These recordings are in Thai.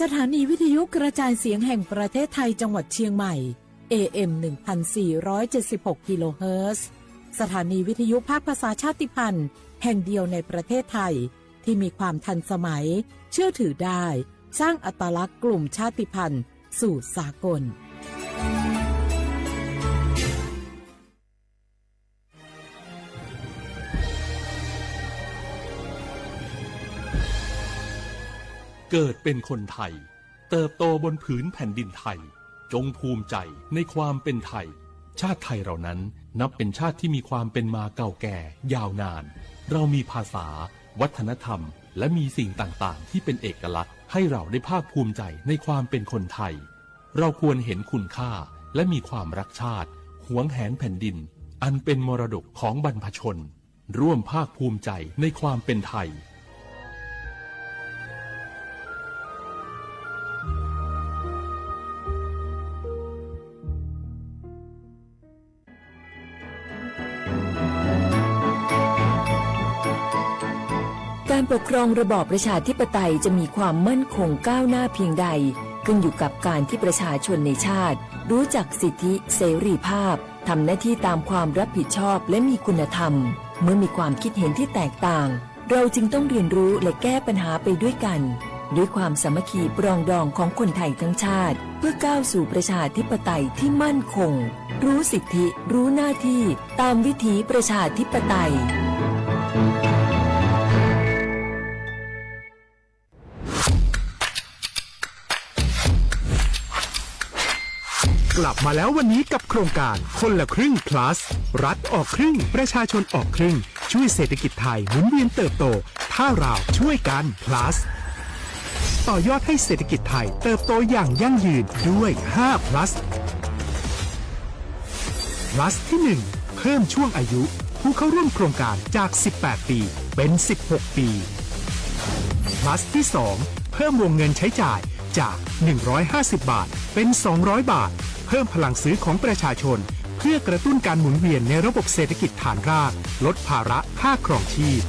สถานีวิทยุกระจายเสียงแห่งประเทศไทยจังหวัดเชียงใหม่ AM 1476 กิโลเฮิรตซ์สถานีวิทยุภาคภาษาชาติพันธุ์แห่งเดียวในประเทศไทยที่มีความทันสมัยเชื่อถือได้สร้างอัตลักษณ์กลุ่มชาติพันธุ์สู่สากลเกิดเป็นคนไทยเติบโตบนผืนแผ่นดินไทยจงภูมิใจในความเป็นไทยชาติไทยเรานั้นนับเป็นชาติที่มีความเป็นมาเก่าแก่ยาวนานเรามีภาษาวัฒนธรรมและมีสิ่งต่างๆที่เป็นเอกลักษณ์ให้เราได้ภาคภูมิใจในความเป็นคนไทยเราควรเห็นคุณค่าและมีความรักชาติหวงแหนแผ่นดินอันเป็นมรดกของบรรพชนร่วมภาคภูมิใจในความเป็นไทยการปกครองระบอบประชาธิปไตยจะมีความมั่นคงก้าวหน้าเพียงใดขึ้นอยู่กับการที่ประชาชนในชาติรู้จักสิทธิเสรีภาพทำหน้าที่ตามความรับผิดชอบและมีคุณธรรมเมื่อมีความคิดเห็นที่แตกต่างเราจึงต้องเรียนรู้และแก้ปัญหาไปด้วยกันด้วยความสามัคคีปรองดองของคนไทยทั้งชาติเพื่อก้าวสู่ประชาธิปไตยที่มั่นคงรู้สิทธิรู้หน้าที่ตามวิถีประชาธิปไตยกลับมาแล้ววันนี้กับโครงการคนละครึ่ง plus รัฐออกครึ่งประชาชนออกครึ่งช่วยเศรษฐกิจไทยหมุนเวียนเติบโตถ้าเราช่วยกัน plus ต่อยอดให้เศรษฐกิจไทยเติบโตอย่างยั่งยืนด้วย5 plus plus ที่ 1 เพิ่มช่วงอายุผู้เข้าร่วมโครงการจาก18ปีเป็น16ปีplus ที่ 2 เพิ่มวงเงินใช้จ่ายจาก150บาทเป็น200บาทเพิ่มพลังซื้อของประชาชนเพื่อกระตุ้นการหมุนเวียนในระบบเศรษฐกิจฐานรากลดภาระค่าครองชีพ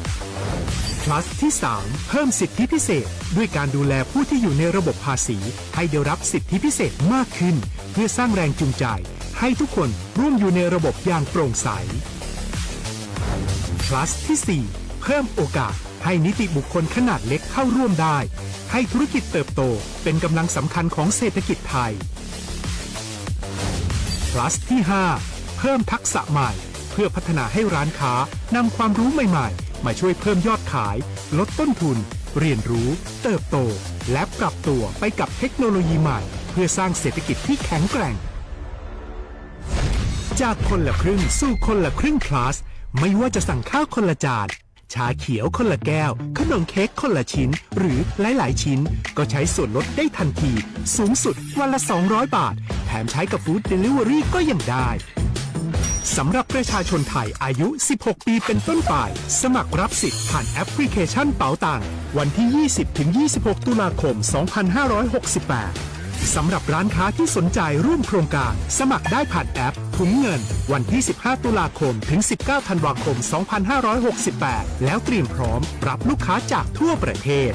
plus ที่ 3 เพิ่มสิทธิพิเศษด้วยการดูแลผู้ที่อยู่ในระบบภาษีให้ได้รับสิทธิพิเศษมากขึ้นเพื่อสร้างแรงจูงใจให้ทุกคนร่วมอยู่ในระบบอย่างโปร่งใส plus ที่ 4 เพิ่มโอกาสให้นิติบุคคลขนาดเล็กเข้าร่วมได้ให้ธุรกิจเติบโตเป็นกำลังสำคัญของเศรษฐกิจไทย plus ที่ 5 เพิ่มทักษะใหม่เพื่อพัฒนาให้ร้านค้านำความรู้ใหม่ๆมาช่วยเพิ่มยอดขายลดต้นทุนเรียนรู้เติบโตและปรับตัวไปกับเทคโนโลยีใหม่เพื่อสร้างเศรษฐกิจที่แข็งแกร่งจากคนละครึ่งสู่คนละครึ่ง plus ไม่ว่าจะสั่งข้าวคนละจานชาเขียวคนละแก้วขนมเค้กคนละชิ้นหรือหลายๆชิ้นก็ใช้ส่วนลดได้ทันทีสูงสุดวันละ200บาทแถมใช้กับฟู้ดเดลิเวอรี่ก็ยังได้สำหรับประชาชนไทยอายุ16ปีเป็นต้นไปสมัครรับสิทธิ์ผ่านแอปพลิเคชันเป๋าตังวันที่ 20-26 ตุลาคม 2568สำหรับร้านค้าที่สนใจร่วมโครงการสมัครได้ผ่านแอปถุงเงินวันที่ 15 ตุลาคมถึง 19 ธันวาคม 2568แล้วเตรียมพร้อมรับลูกค้าจากทั่วประเทศ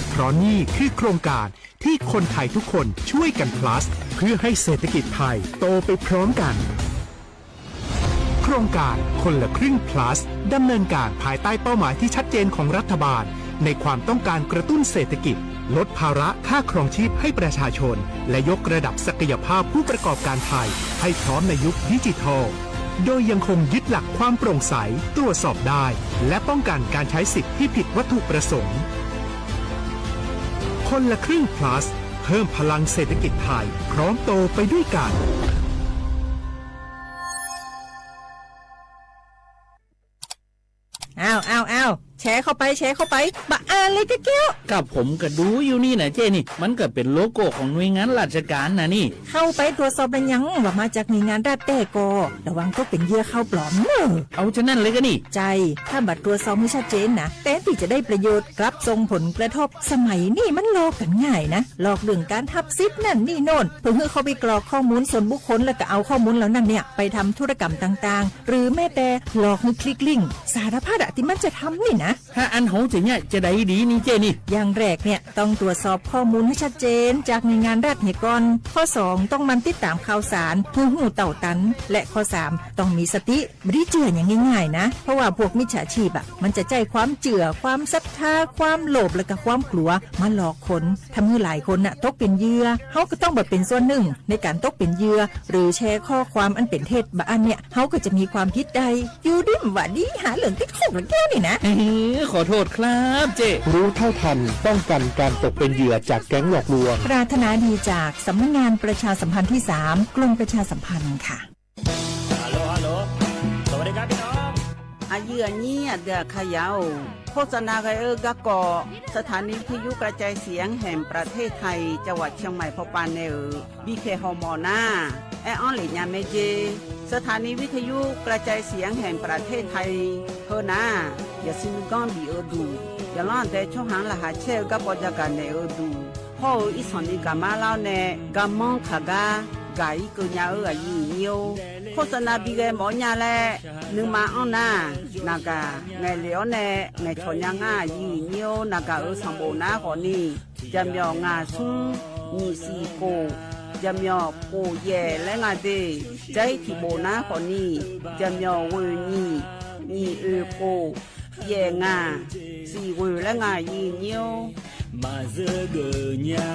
เพราะนี่คือโครงการที่คนไทยทุกคนช่วยกัน plus เพื่อให้เศรษฐกิจไทยโตไปพร้อมกันโครงการคนละครึ่ง plus ดำเนินการภายใต้เป้าหมายที่ชัดเจนของรัฐบาลในความต้องการกระตุ้นเศรษฐกิจลดภาระค่าครองชีพให้ประชาชนและยกระดับศักยภาพผู้ประกอบการไทยให้พร้อมในยุคดิจิทัลโดยยังคงยึดหลักความโปร่งใสตรวจสอบได้และป้องกันการใช้สิทธิที่ผิดวัตถุประสงค์คนละครึ่ง plus เพิ่มพลังเศรษฐกิจไทยพร้อมโตไปด้วยกันอ้าวแชร์เข้าไปบะอ่านเลยแก้วกับผมก็ดูอยู่นี่นะเจนี่มันก็เป็นโลโก้ของหน่วยงานราชการนะนี่เข้าไปตรวจสอบเป็นยังว่ามาจากหน่วยงานรัฐแต่ก็ระวังก็เป็นเหยื่อเข้าปลอมเนอะเอาฉะนั้นเลยก็นี่ใจถ้าบัตรตรวจสอบไม่ชัดเจนนะแต่ที่จะได้ประโยชน์กลับส่งผลกระทบสมัยนี่มันหลอกกันง่ายนะหลอกเรื่องการทับซิปนั่นนี่โน่นเพื่อเขาไปกรอกข้อมูลส่วนบุคคลแล้วก็เอาข้อมูลเหล่านั้นเนี่ยไปทำธุรกรรมต่างๆหรือแม้แต่หลอกให้คลิกลิงก์สารพัดที่มันจะทำนี่นะ นะ ถ้าอันโหจะเนี่ยจะได้ดีนี่เจนี่ อย่างแรกเนี่ยต้องตรวจสอบข้อมูลให้ชัดเจนจากหน่วยงานรัฐให้ก่อนข้อ 2 ต้องมันติดตามข่าวสารหูเต่าตันและข้อ 3 ต้องมีสติไม่ได้เจืออย่างง่ายๆนะเพราะว่าพวกมิจฉาชีพมันจะใจความเจือความศรัทธาความโลภและก็ความกลัวมาหลอกคนทำให้หลายคนตกเป็นเหยื่อเฮาก็ต้องบ่เป็นส่วนหนึ่งในการตกเป็นเหยื่อหรือแชร์ข้อความอันเป็นเท็จบางอันเนี่ยเฮาก็จะมีความผิดใดอยู่ดิ้มว่าดีหาเหลืองติดคุกแล้วแก้นี่นะ ขอโทษครับเจ รู้เท่าทันป้องกันการตกเป็นเหยื่อจากแก๊งหลอกลวง ปรารถนาดีจากสำนักงานประชาสัมพันธ์ที่ 3 กรมประชาสัมพันธ์ค่ะ สวัสดีครับพี่น้องอายุอันนี้เดือขยาวโฆษณาไกกะกอสถานีวิทยุกระจายเสียงแห่งประเทศไทยจังหวัดเชียงใหม่พบปานเนอบีเคฮอมอนาแอออนหลีญาเมเจสถานีวิทยุกระจายเสียงแห่งประเทศไทยเฮอนาอย่าซิมกอนบีเอดูอย่าล้อนแต่ช่วงหางละหาเชลกับปจักันเนอดูพ่ออีสอนีกามาเล่าเนกามองขากากาอีกุญญาอายุเนียวโฆษณาบีเกหมอญาแลนึงมาอ้อนนานากาไงเหลียวแน่ไงชนยังง่ายีเนียวนากาสมบูนาขอนี่จำยองาซุงมีสีโกจำยอโปเย่และงาเดใจที่โบนาขอนี่จำยอเวนี่มีโปเย่งาสีเวและงายีเนียวมาเจอเกญา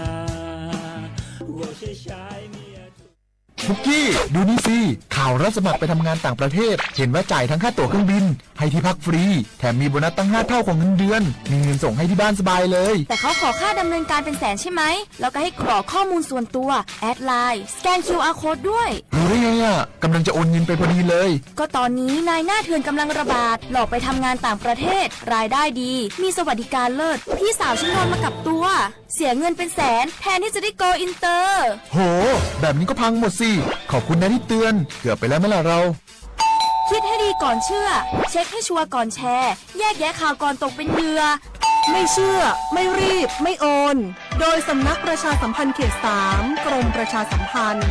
พุกกี้ดูนี่สิข่าวรับสมัครไปทำงานต่างประเทศเห็นว่าจ่ายทั้งค่าตั๋วเครื่องบินให้ที่พักฟรีแถมมีโบนัสตั้ง5 เท่าของเงินเดือนมีเงินส่งให้ที่บ้านสบายเลยแต่เขาขอค่าดำเนินการเป็นแสนใช่ไหมแล้วก็ให้กรอกข้อมูลส่วนตัวแอดไลน์สแกน QR Code ด้วยรู้ได้ไงอ่ะกำลังจะโอนเงินไปพอดีเลยก็ตอนนี้นายหน้าเถื่อนกำลังระบาดหลอกไปทำงานต่างประเทศรายได้ดีมีสวัสดิการเลิศพี่สาวฉันโดนมากับตัวเสียเงินเป็นแสนแทนที่จะได้โกอินเตอร์โหแบบนี้ก็พังหมดสิขอบคุณนะที่เตือนเกือบไปแล้วไหมล่ะเราคิดให้ดีก่อนเชื่อเช็คให้ชัวร์ก่อนแชร์แยกแยะข่าวก่อนตกเป็นเหยื่อไม่เชื่อไม่รีบไม่โอนโดยสำนักประชาสัมพันธ์เขต 3 กรมประชาสัมพันธ์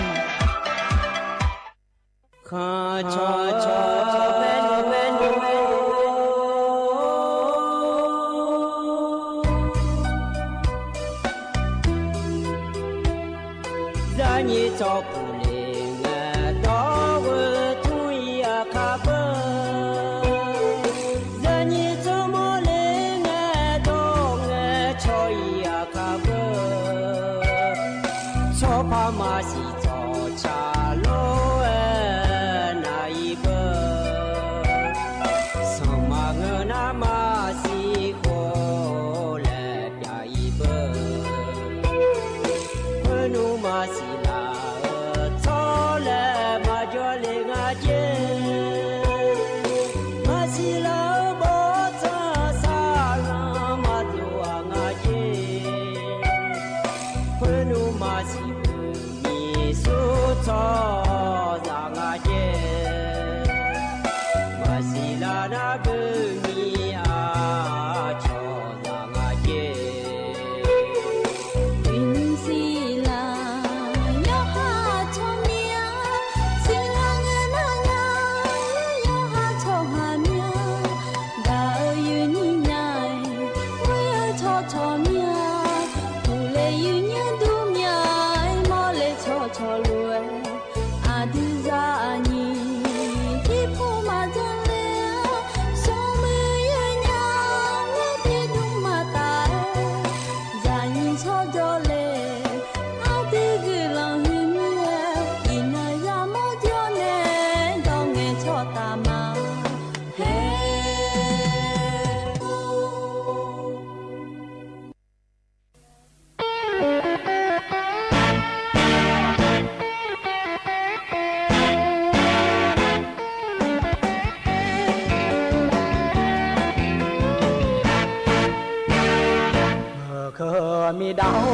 มีดาว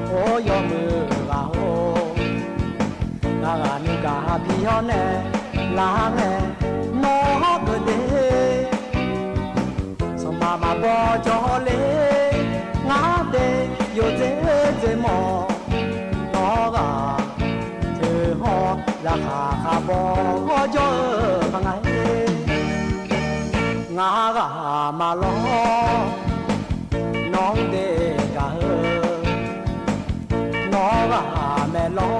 โอยมือลาโองานกาพี่ฮอนแนลาแน่นอกเดสมามาบอจอเลงาเดโยเจเจมอนอกาเธอฮอราคาคาบอจอพังไงงา ကမလောနောင်တဲ့ကနောကမဲလော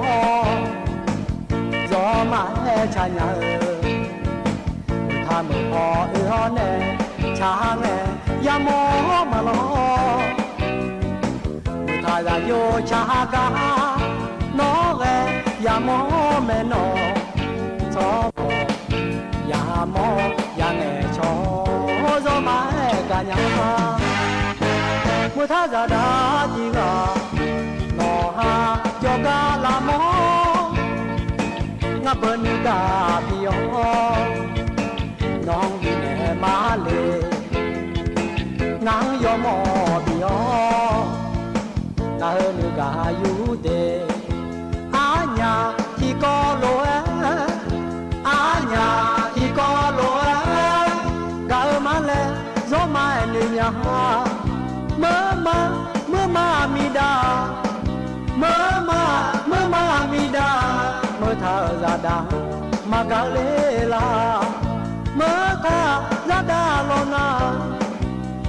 ဇောမဟဲချာညာ他们好儿呢唱呢呀么嘛咯他呀有唱歌喏个呀么没喏错呀么呀呢错做嘛个呀我他家大几个喏哈就个拉么我本个比哟น้องดีแน่มาเลยนางยอมอบียอกะเฮนึกะอยู่เดอาญาที่ก็โลอาญาที่ก็โลกะมาเลโซมานึญาเมื่อมามีดาเมื่อมามีดาเมื่อทาซาดามากะเลลาเมื่อข้าจะได้ลงนา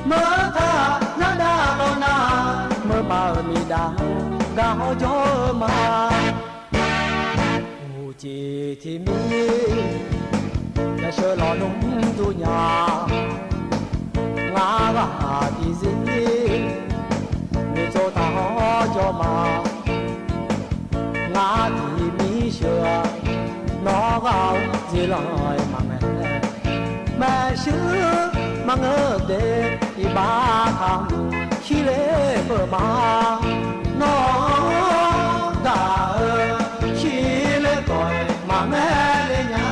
เมื่อข้าจะได้ลงนาเมื่อมามีดาวดาวโยมาอูจีที่มีจะเชื่อหล่อนุ่มดุญางากาที่สิมีโจตาหอโยมางาที่มีเชื่อน้องเอาจีลอยมาแม่แม่ชื่อมังเดอีบาคำขี้เล่เปิดมาน้องกาขี้เล่ก่อยมาแม่เลยยา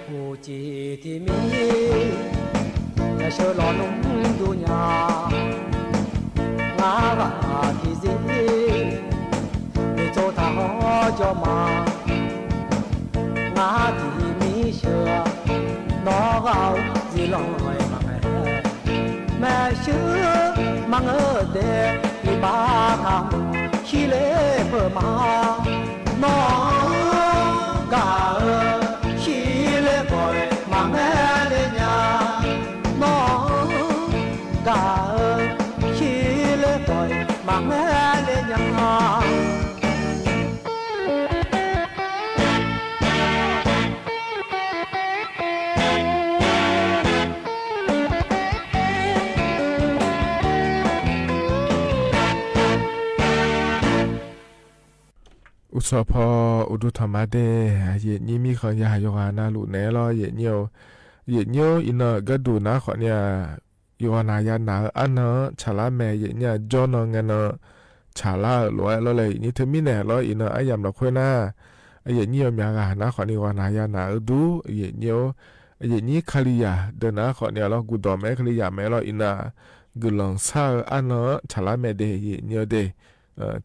ผู้จีที่มีจะเชื่อหล่อนุ่มดุญางากาที่สิมีโจทาหอจอมางาที่มีเชื่อน้องเอาจีลอยมาแม่ชื่อมังเดอีบาคำขี้เล่เปิดมาน้องกาขี้เล่ก่อยมาแม่เลยญาน้องกาขี้เล่ก่อยมาแม่เลยญาอุศพออุดุธรรมะเดเย็นนี้มีขอยาโยกานาลุเนลอเย็นเนียวอินเนกระดูนะขอเนี่ยโยนายานาอันเนชาลาแม่เย็นเนี่ยจอนเงินชาลาลอยแล้วเลยนี่เธอมีแน่ลอยอินเนอายามเราค่อยหน้าเย็นเนียวมีอากานะขอนี่วานายานาดูเย็นเนียวเย็นนี้คลียาเดินนะขอเนี่ยเรากูดอมแม่คลียาแม่เราอินนากุลองซาอันเนชาลาแม่เดเย็นเนียวเด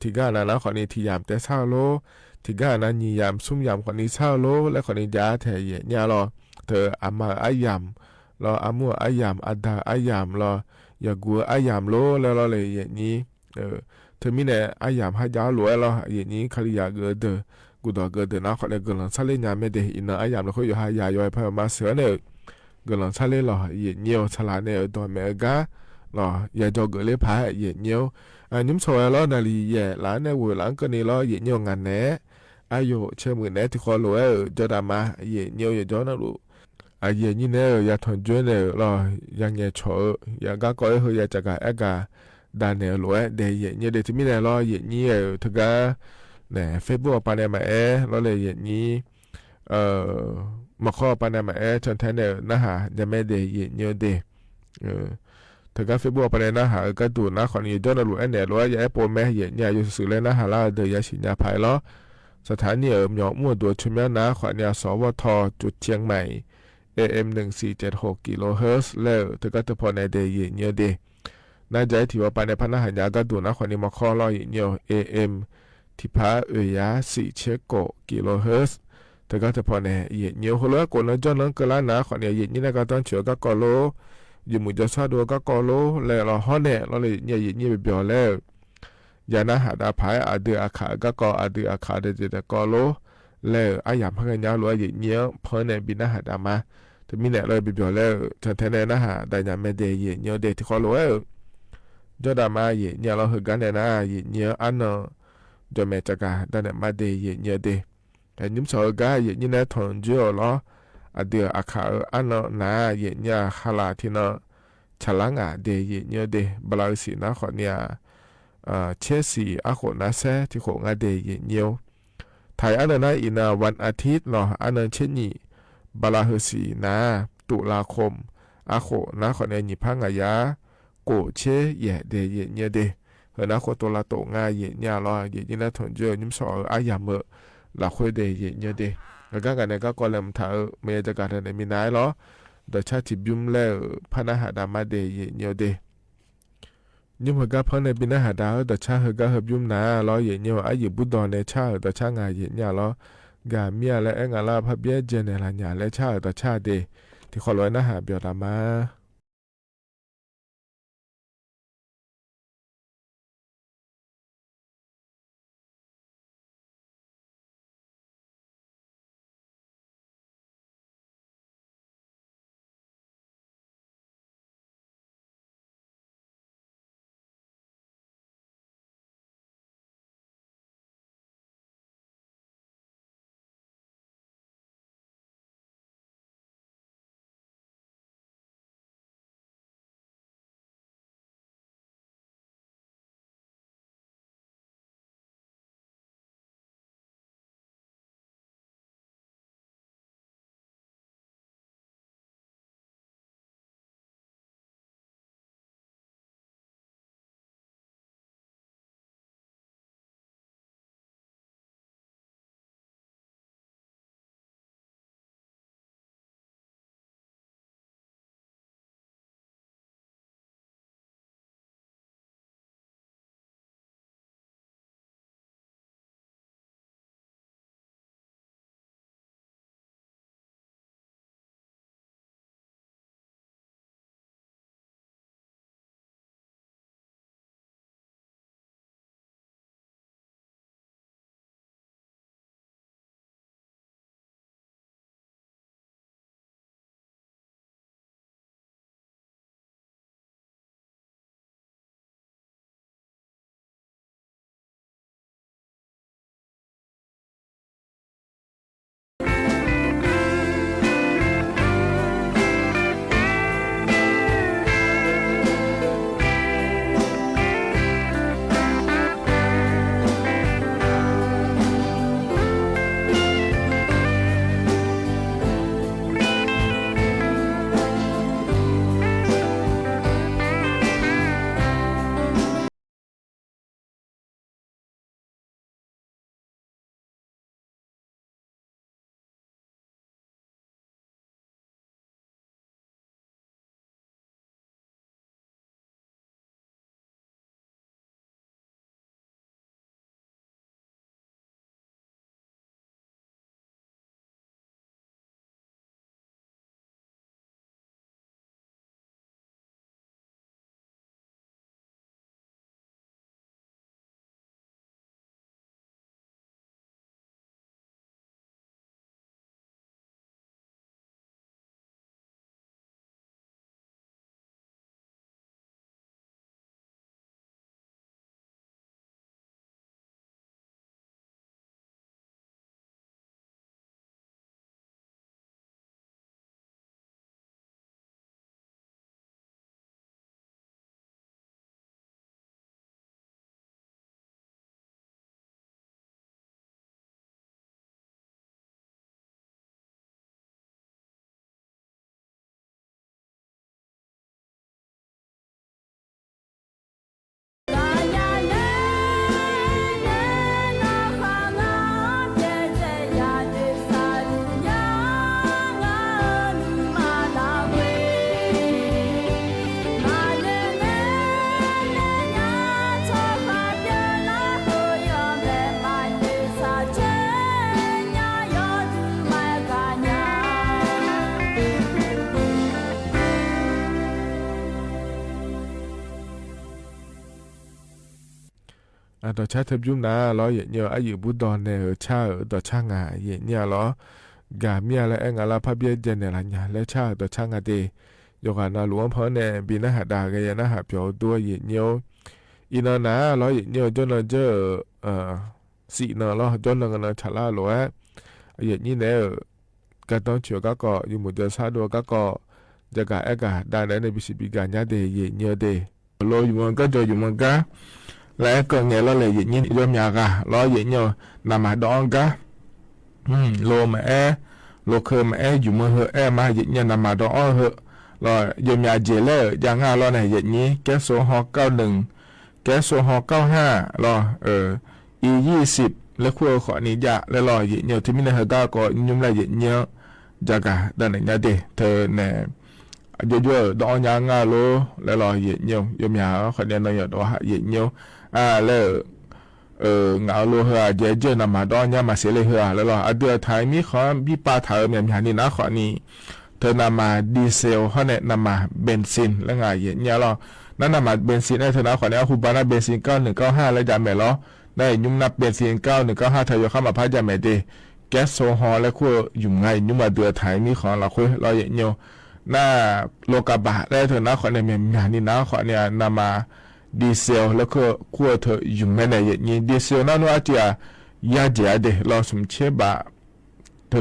ที่ก้านะขอนี้ที่ยามแต่เศร้าโลที่ก้านะนียามซุ่มยามขอนี้เศร้าโลและขอนี้ยาแทเยเนี่ยรอเธออามาอายามรออามัวอายามอัดดาอายามรอยากัวอายามโลแล้วรอเลยอย่างนี้เธอมีเนี่ยอายามให้ยาหลวยรออย่างนี้คลียาเกิดกูดอเกิดนะขอเลยเกิดหลังซาเลญาไม่ได้อินนะอายามเราคุยอยู่หายาย่อยพามาเสือเนี่ยเกิดหลังซาเลรออย่างเงี้ยวฉลาดเนี่ยตัวเมการอยาจอเกิดเลยพายอย่างเงี้ยวนิ้มโซยล้อนาลีแย่หลานในวัวหลังก็นี่ล้อเย็นเนียวงานแหน่อายุเชื่อมือแหน่ที่คอรัวจะดามาเย็นเนียวอย่าจ้อนะลูเย็นนี่เนี่ยอย่าทนจวนเนี่ยล้อยังเงี้ยโฉอย่าก้าก้อยเฮยจะกะแอกาดานเนี่ยรัวเดย์เย็นเนี่ยเดที่มีเนี่ยล้อเย็นนี่ถึงกะเนี่ยเฟซบุ๊กปานเนี่ยมาล้อเลยเย็นนี้มาข้อปานเนี่ยมาจนแทนเนี่ยนะฮะจะไม่เดย์เย็นเนียวเดถึงกับเฟซบุ๊กไปเลยนะหากระดูนะขอนี้ย้อนรู้เนี่ยรู้ว่าอย่าให้โปรแม่เห็นเนี่ยอยู่สื่อเลยนะหาล่าเดียชิญญาภายล้อสถานีหยอกมั่วตัวชุมยานะขอเนี่ยสวทจุดเชียงใหม่ AM 1476กิโลเฮิรตซ์แล้วถึงกับตัวพอในเดียเนี่ยเดน่าจะถือว่าไปในพันธหันยากระดูนะขอนี้มาข้อล้อเนี่ย AM ที่พายา4เชโกกิโลเฮิรตซ์ถึงกับตัวพอในเนี่ยหัวเรือคนละย้อนนั้นก็ล้านนะขอเนี่ยเนี่ยก็ต้องเชื่อก็กอโล ยมุจะซาดัวก็กอโลแล้วเราฮ้อแน่เราเลยเนี่ยยิไปเบียวแล้วยานะหาดาภายอาเดืออาขาก็กออาเดืออาขาเดจกอโลแล้วอายามพังกันยาวรัวยิเนี่ยเพิ่นเนี่ยบินหาดามาจะมีเนี่ยเลยไปเบียวแล้วฉันแท้แน่นะหาได้ยามแม่เดยิเนี่ยเดที่ขอโลจอดามายิเนี่ยเราหือกันเนี่ยนะยิเนี่ยอันเนาะจอแม่จักาได้เนี่ยมาเดยิเนี่ยเดแต่ยิ้มสอกายิเนี่ยถอนจ่อเหรออาเดืออาขาอันเนาะนายิเนี่ยฮาลาที่เนาะฉลังเดยิเนี่ยเดบลาสินะขอเนี่ยเชสีอาโคนาเซที่โคงาเดยิเนี่ยไทยอันนั้นนะอินาวันอาทิตย์เนาะอันนั้นเช่นนี้บลาฮสีนะตุลาคมอาโคนะขอเนี่ยญิพังอายาโกเชเยเดยิเนี่ยเดเฮนะโคตัวละโตงายิเนี่ยรอยิเนี่ยถอนเจอยิ้มสออายามเมลาคุยเดยิเนี่ยเดแล้วก็กันเนี่ยก็กอลมถาเมจะการเนี่ยมีนายเหรอเดชาติบุมแล้วพนาหาดามาเดยิเนี่ยเดยิ่งหัวกับเพิ่นในบินหาดาวเดชาเฮก็เฮบยุ่มนาล้อเย็นเนี่ยอายุบุดอนในชาเดชางาเย็นเนี่ยล้อกาเมียและเอ็งอาลาพับเบี้ยเจเนลาญาและชาเดชาเดที่ขอร้อยนะหาเบียวดามา ต่อชาเทบยุมนาล้อเยเนียวอายุบุดอนเนอชาต่อช่างาเยเนียล้อกาเมียและเองาลาพะเบียเจเนลัญญาและชาต่อช่างาเดยกานาหลวงพ่อเนบินะหะดากะยะนะหะเปียวตัวเยเนียวอีนอนาล้อเยเนียวจนเจอสีนอล้อจนงนฉลาหลวเยนี่เนกะต้องเฉกะก็อยู่หมู่จะซาดัวกะก็จะกะเอกะได้ในบิสิบิกาญาเดเยเนียวเดโลอยู่มันก็จะอยู่มันก็และก็เงี้ยเราเลยอย่างนี้ยอมยากะล้ออย่างเงี้ยนำมาดองกะโลมาโลเคมาอยู่มือเหมาอย่างเงี้ยนำมาดองเหล้อยอมยาเจเลอย่างงั้นล้อในอย่างนี้แก๊สโซฮอ91แก๊สโซฮอ95ล้อE20แล้วขั้วขอนี้จะแล้วล้ออย่างเงี้ยที่มีในเหตุก็ยุ่งเลยอย่างเงี้ยจากะด้านไหนเนี่ยเดเธอเนี่ยเยอะๆดองยางาโลแล้วรอเย็นเนียวยมยาคนเดียวนอยดอหะเย็นเนียวแล้วงาโลเฮาเจนำมาดองยามาเสเลเฮาแล้วรอเดือไทยมีขอมีปลาเถอเมียนนี่นะขอนี้เธอนำมาดีเซลเขาเนี่ยนำมาเบนซินแล้วไงเย็นเนี่ยรอนั่นนำมาเบนซินได้เธอนะขอนี้คูบานาเบนซิน9195แล้วจะแม่ล้อได้ยุ่งนับเบนซิน9195เธออยู่เข้ามาพายจะแม่เดแก๊สโซฮอลแล้วขั้วอยู่ไงยุ่งมาเดือไทยมีของเราคุยรอเย็นเนียวหน้าโลกาบะได้เถอะนะขอเนี่ยมีนี่นะขอเนี่ยนำมาดีเซลแล้วก็ขั้วเธออยู่ไม่ในอย่างนี้ดีเซลนั่นว่าจะยาเจียเดเราสมเชื่อบะเธอ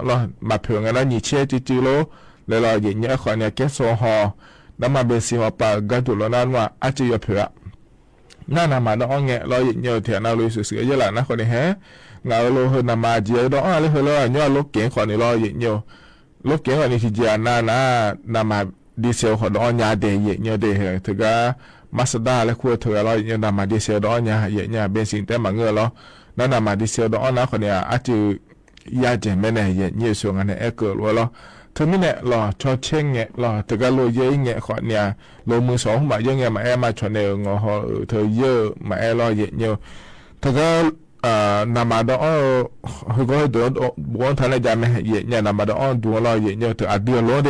เรามาเผื่อกันแล้วนี่เชื่อจิโลแล้วเราอย่างนี้ขอเนี่ยแก๊สโซฮอลน้ำมาเบนซินว่าปากกันตัวเรานั่นว่าอาจจะยาเผื่อหน้านำมาน้องเงี้ยเราอย่างนี้เถอะนะลุยสื่อเยอะละนะขอเนี่ยฮะเงาโลเฮนำมาเจียดองอะไรเฮเราเนี่ยลูกเก่งขอเนี่ยเราอย่างนี้รถเก๋งอันนี้ที่เจียนามาดีเซลของดอนยาเดย์เยอะเดย์ถึงก็มาสด้าและขั้วเธอเราเนี่ยนามาดีเซลดอนยาเยอะเบนซินแต่มาเงือเรานั่นนามาดีเซลดอนนะคนเนี่ยอาจจะยาเจไม่แน่เยอะส่วนอันนี้เกิดว่าเราเธอไม่แน่หรอชอเช่งเงี้ยหรอถึงก็โลเยอะเงี้ยคนเนี่ยโลมือสองมาเยอะเงี้ยมามาชนเนงอเธอเยอะมาเราเยอะถึงก็นามาดอเขาก็ให้ตัวบวนทะเลจามไม่เยอะเนี่ยนามาดอดูเราเยอะเนี่ยถึงอดีตโลเด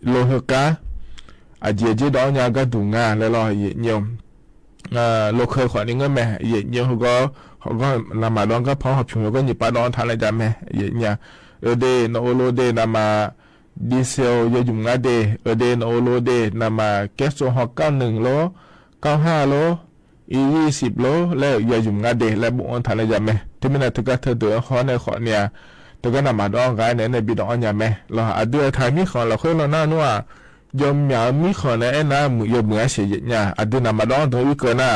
โลหกะเจดอเนี่ยก็ดูงานแล้วเราเยอะเนี่ยโลเคยขอนี่ก็ไม่เยอะเนี่ยเขาก็นามาดอก็พอหับชุนก็หยิบปลาดอทะเลจามไม่เยอะเนี่ยเดนโอโลเดนามาดีเซลเยอะจุงงาเดเดนโอโลเดนามาแก๊สโซฮอ91โล95โล20โลแล้วอย่ายุ่งงาเดและบุญทานเลยจะไหมที่มันถึงก็เธอเดือดข้อในข้อเนี่ยถึงก็นำมาดองกันในบิดอนยาไหมเราอาเดือดไทยมีข้อเราเคยเราหน้านัวยมยามีข้อในน้ำมือยมเหมือนเสียเนี่ยอาเดือดนำมาดองตัววิกนะ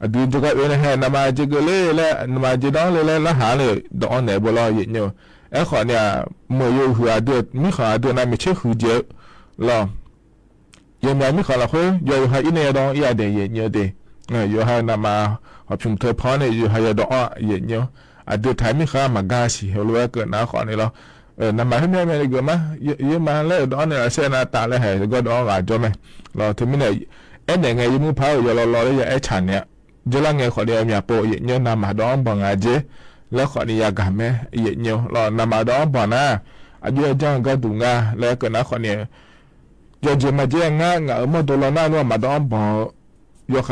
อาเดือดจะก็เว้นให้นำมาจิกเลยและนำมาจิดองเลยแล้วหาเลยดองไหนบ่รอเยอะเนี่ยไอ้ข้อเนี่ยมืออยู่หัวเดือดมีข้อเดือดนั้นไม่ใช่หัวเดียวเรายมยามีข้อเราเคยอยู่ให้อินเดียดองอีอาเดียเนี่ยเดอยู่ให้นำมาหับชุมเธอพอเนี่ยอยู่ให้ดอกเยอะเนี่ยอาเดือดไทยไม่ข้ามากาสิเราเกิดน้าขอเนี่ยเรานำมาให้แม่เลยก็มาเยอะมาแล้วดอกเนี่ยเส้นตาเลยให้ก็ดอกอาจจะไหมเราถึงไม่เนี่ยไอ้เนี่ยไงยังมือเผาอยู่เราได้ยังไอ้ฉันเนี่ยจะละไงขอเดียวมีโปเยอะเนี่ยนำมาดอกบังอาเจแล้วขอเนี่ยกามแม่เยอะเนี่ยเรานำมาดอกบ่อนะอายุจังก็ดูงาแล้วเกิดน้าขอเนี่ยจะมาเจ้างาเมื่อตัวเราหน้าว่ามาดอกบ่ยก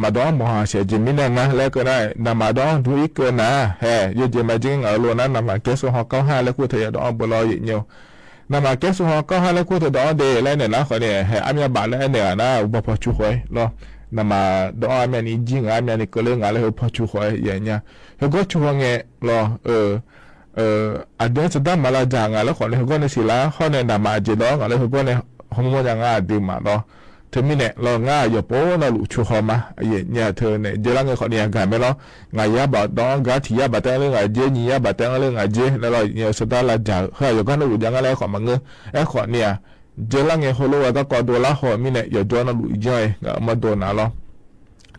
มาดองมหาเสียจิมินังนะแล้วก็ได้นำมาดองดูอีกเกินนะเฮ้ยจะมาจริงโลนั้นนำมาเกสฮอ95แล้วกูเธอดองบลอยอย่างเดียวนำมาเกสฮอ95แล้วกูเธอดองเดแล้วเนี่ยนะเขาเนี่ยเฮ้ยอามีบาทแล้วเนี่ยนะอุปพชุหอยเนาะนำมาดองอามีนี่จริงอามีนี่ก็เรื่องอะไรอุปพชุหอยอย่างเงี้ยเขาก็ชัวร์เงี้ยเนาะอันเดียวจะได้มาละจางแล้วคนเนี่ยเขาก็ในศิลาเขาเนี่ยนำมาเจดองแล้วเขาก็เนี่ยห้องมันยังอ่ะดีมาเนาะเธอไม่เนี่ยเราง่ายอยู่โป้เราลุชัวร์มาเนี่ยเธอเนี่ยเจริญเงินคนเนี่ยกันไม่หรอกง่ายยาบาดองกาที่ยาบาดแต่เรื่องอะไรนี่ยาบาดแต่เรื่องอะไรแล้วเราเนี่ยสุดท้ายเราจะเฮ้ยอยู่กันเราอย่างอะไรของมันเงยไอ้คนเนี่ยเจริญเงินคนรู้ว่าก็ตัวละหัวมีเนี่ยอยู่ตัวเราลุย่อยมาโดนนะเรา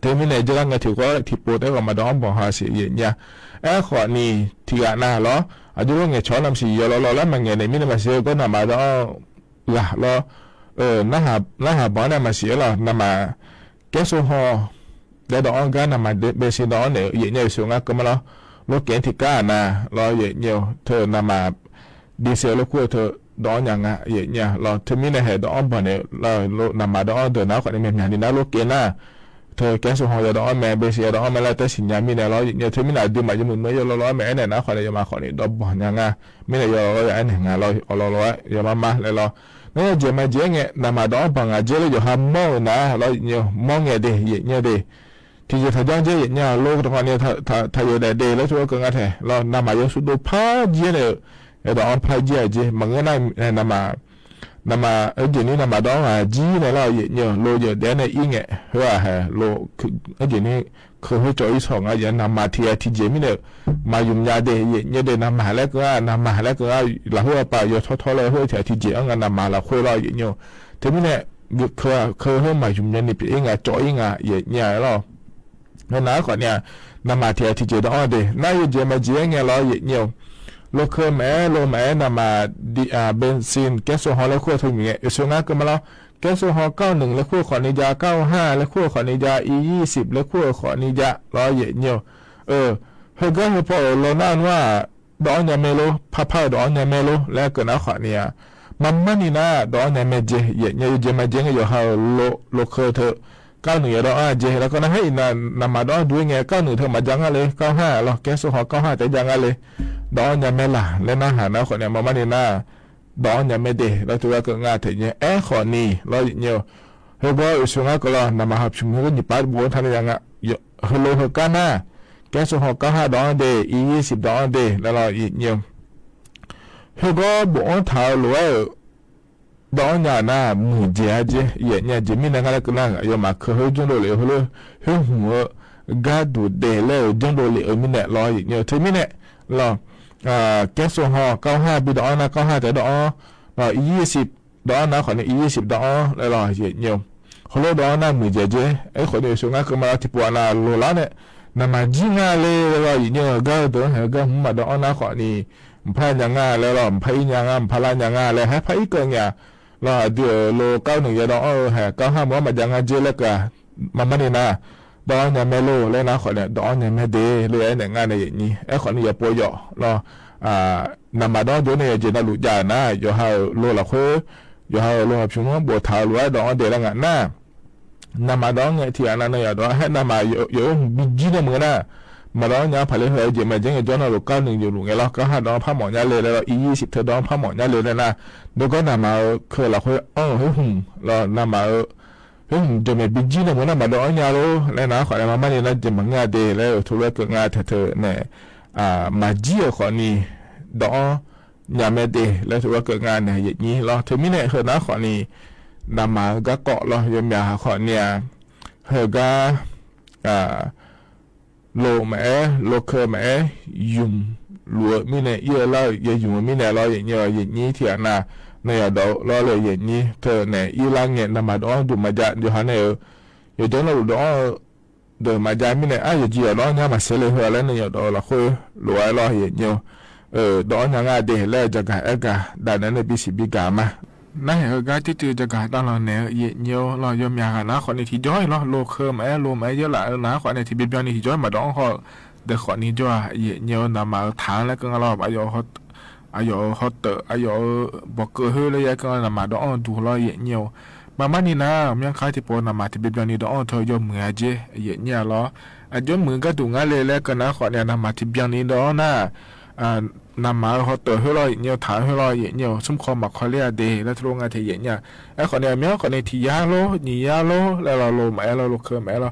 เธอไม่เนี่ยเจริญเงินถือว่าที่โป้ได้ก็มาดองบอกหาเสียเนี่ยไอ้คนนี่ที่อ่ะนะเราอาจจะว่าเงินช้อนน้ำสีเยอะเราแล้วมันเงินในมินมาเสียก็นำมาดองละเราน่าหาบ้านมาเสียหรอนำมาแก๊สโซฮอได้ดอกกันนำมาเบสินดอกเนี่ยเยอะๆส่วนก็มาแล้วรถเก๋งที่ก้านะเราเยอะๆเธอนำมาดีเซลแล้วคู่เธอดอกอย่างอ่ะเยอะๆเราเธอมีในเหตุดอกบ้านเนี่ยเรานำมาดอกเดินน้าคนนี้มีอย่างนี้นะรถเก๋งนะ เธอแกสุฮอยาดอแม่เบเสียดอแม่ละแต่สิญญามีเนี่ยรอเนี่ยเธอไม่น่าดูมาจมุนเมื่อยรอแม่เนี่ยนะขอเลยมาขอนี่ดอบบ่ยังอ่ะไม่ได้ยอรออันงารออย่ามาเลยรอเนี่ยเจมาเจเงี้ยนำมาดอบังอาเจเลยอยู่หามอนะรอเนี่ยมองเงี้ยเดียเนี่ยเดียที่จะทำยังเจเนี่ยโลกตรงนี้ถ้าอยู่ได้เดียแล้วชัวร์ก็งั้นแท้รอนำมาอยู่สุดพาเจเลยดอพาเจมันก็ได้นำมาเดี๋ยวนี้นำมาดองจีเนี่ยเราเนี่ยโลเยอะเดี๋ยวเนี่ยอีเงี้ยเฮ้ยโลเดี๋ยวนี้คือให้จอยสองอย่างนำมาที่เจมิเนี่ยมายุ่งยากเดี๋ยวเนี่ยเดี๋ยวนำมาแล้วก็เราหัวไปอยู่ท้อเลยหัวที่เจงั้นนำมาเราคุยเราเนี่ยทีนี้เนี่ยคือให้มายุ่งยากนี่เป็นยังไงจอยยังไงเนี่ยเราเนี่ยนะก่อนเนี่ยนำมาที่เจดองเดี๋ยวน่าจะเจมาเจเนี่ยเราเนี่ยโลเคแม่นำมาดีเบนซินแก๊สโซฮอลและขั้วทุ่งเงี้ยส่วนงั้นก็มาแล้วแก๊สโซฮอล91และขั้วขอนิยา95และขั้วขอนิยาE20และขั้วขอนิยา100เนี่ยเฮก็ให้พอเรานั่นว่าดอกเนี่ยเมโลพาดอกเนี่ยเมโลและก็นะขอเนี่ยมันนี่นะดอกเนี่ยเมเจเนี่ยเจมาเจเนี่ยอยู่ฮาโลเคเธอ91ดอกเจแล้วก็นะให้นำมาดอกด้วยเงี้ย91เธอมาจังอะไร95แล้วแก๊สโซฮอล95แต่จังอะไรดอนยังไม่ละและน่าหานะคนเนี่ยมาเนี่ยน่าดอนยังไม่ดีแล้วตัวก็ง่ายถึงเนี่ยขอนี่เราเนี่ยเฮ้ยบ่ช่วงนั้นก็เรานำมาหับชุมนุมญี่ปุ่นบัวทันยังฮัลโหลเฮกันนะแกสุฮอก95ดอนเดย์20ดอนเดย์แล้วเราเนี่ยเฮ้ยก็บัวท้าเลยดอนเนี่ยน่ามือเจ้าเจ้เนี่ยจะมีนั่งอะไรก็นั่งยมาเคยจุดเลยฮัลโหลเฮ้ยหัวกาดูเดย์เลยจุดเลยมีเนี่ยเราเนี่ยที่มีเนี่ยเราแก๊สโซฮอล95บิดอนะ95แต่ดอ20ดอนะขอเนี่ย20ดอแล้วรอเนี่ยฮัลโหลดอนะมือเจขอเนี่ยช่วงนั้นก็มาที่ปัวนาโลละเนี่ยนำมาจิงาเลยแล้วเนี่ยก็เดินก็มาดอนะขอนี่พายังงาแล้วรอพายังงาพาลายังงาเลยให้พาอีกเนี่ยแล้วเดี๋ยวโล91ดอ95มันมายังงาเจแล้วก็มันนี่นะดอนเนี่ยไม่รู้เลยนะขอเนี่ยดอนเนี่ยไม่ดีเลยเนี่ยงานในอย่างนี้ขอนี่อย่าป่วยรอนำมาดอนตัวเนี่ยจะได้รู้จักนะอย่าให้โลละคุยอย่าให้โลละพิมพ์บัวท้ารู้ว่าดอนเดี๋ยวงานนะนำมาดอนเนี่ยที่อันนั้นเนี่ยดอนให้นำมาอยู่บิจิเนี่ยมึงนะมาดอนเนี่ยพอเลยเฮ้ยจะมาเจอจอนเรา91อยู่ลุงแล้วก็ให้ดอนพักหมอนยาเลยแล้ว20เธอดอนพักหมอนยาเลยนะเดี๋ยวก็นำมาคือละคุยเฮ้ยแล้วนำมาจะไม่บินจีนมันน่ะมาดอนยาโลแล้วนะขอแล้วมาเนี่ยนะจะมังงาเดแล้วทุเรศก็งาเธอเนี่ยมาจีขอนี่ดอนยาไม่เดแล้วทุเรศก็งาเนี่ยอย่างนี้เราเธอไม่เนี่ยเฮนะขอนี่นำมาก็เกาะเรายมยาขอเนี่ยเฮก็โลแม่โลเคแม่ยุ่มลัวไม่เนี่ยเยอะแล้วอย่ายุ่มไม่เนี่ยเราอย่างนี้ที่อันน่ะเนี่ยดอกล้อเลยอย่างนี้เธอเนี่ยอีหลังเนี่ยนำมาดองดูมาจากเดี๋ยวหาเนี่ยอยู่ตรงนั้นดองเดินมาจากไม่เนี่ยอยู่จีอ๋อเนี่ยมาเสียเลยหัวแล้วเนี่ยดอกละคุยรวยล้ออย่างเงี้ยดองยังไงเดี๋ยวแล้วจะกันกันแต่นั้นเนี่ยบีกามานั่นเหรอการที่เจอจะกันตอนเราเนี่ยเงี้ยเรายอมยากนะคนในที่จ้อยเราโลเคมโลมเยอะละนะคนในที่บีบนี่ที่จ้อยมาดองเขาเดี๋ยวคนนี้จ้อยเงี้ยนำมาทางแล้วก็เราอายุเขาฮอตเตอร์บอกเกอร์เฮเลยก็นำมาดองดูเราเงี้ยมานี่นะยังขายที่ปนนำมาที่บีบนี่ดองเธอยอมมือเจเงี้ยล้อยอมมือก็ดูงั้นเลยแล้วก็นะขอเนี่ยนำมาที่บีบนี่ดองนะนำมาฮอตเตอร์เฮเราเงี้ยถ่ายเฮเราเงี้ยสมคอมาขอเลียเดแล้วทุกงานที่เงี้ยขอเนี่ยเมียขอเนี่ยที่ยาโลนี่ยาโลแล้วเราโลมาเราโลเคมาเรา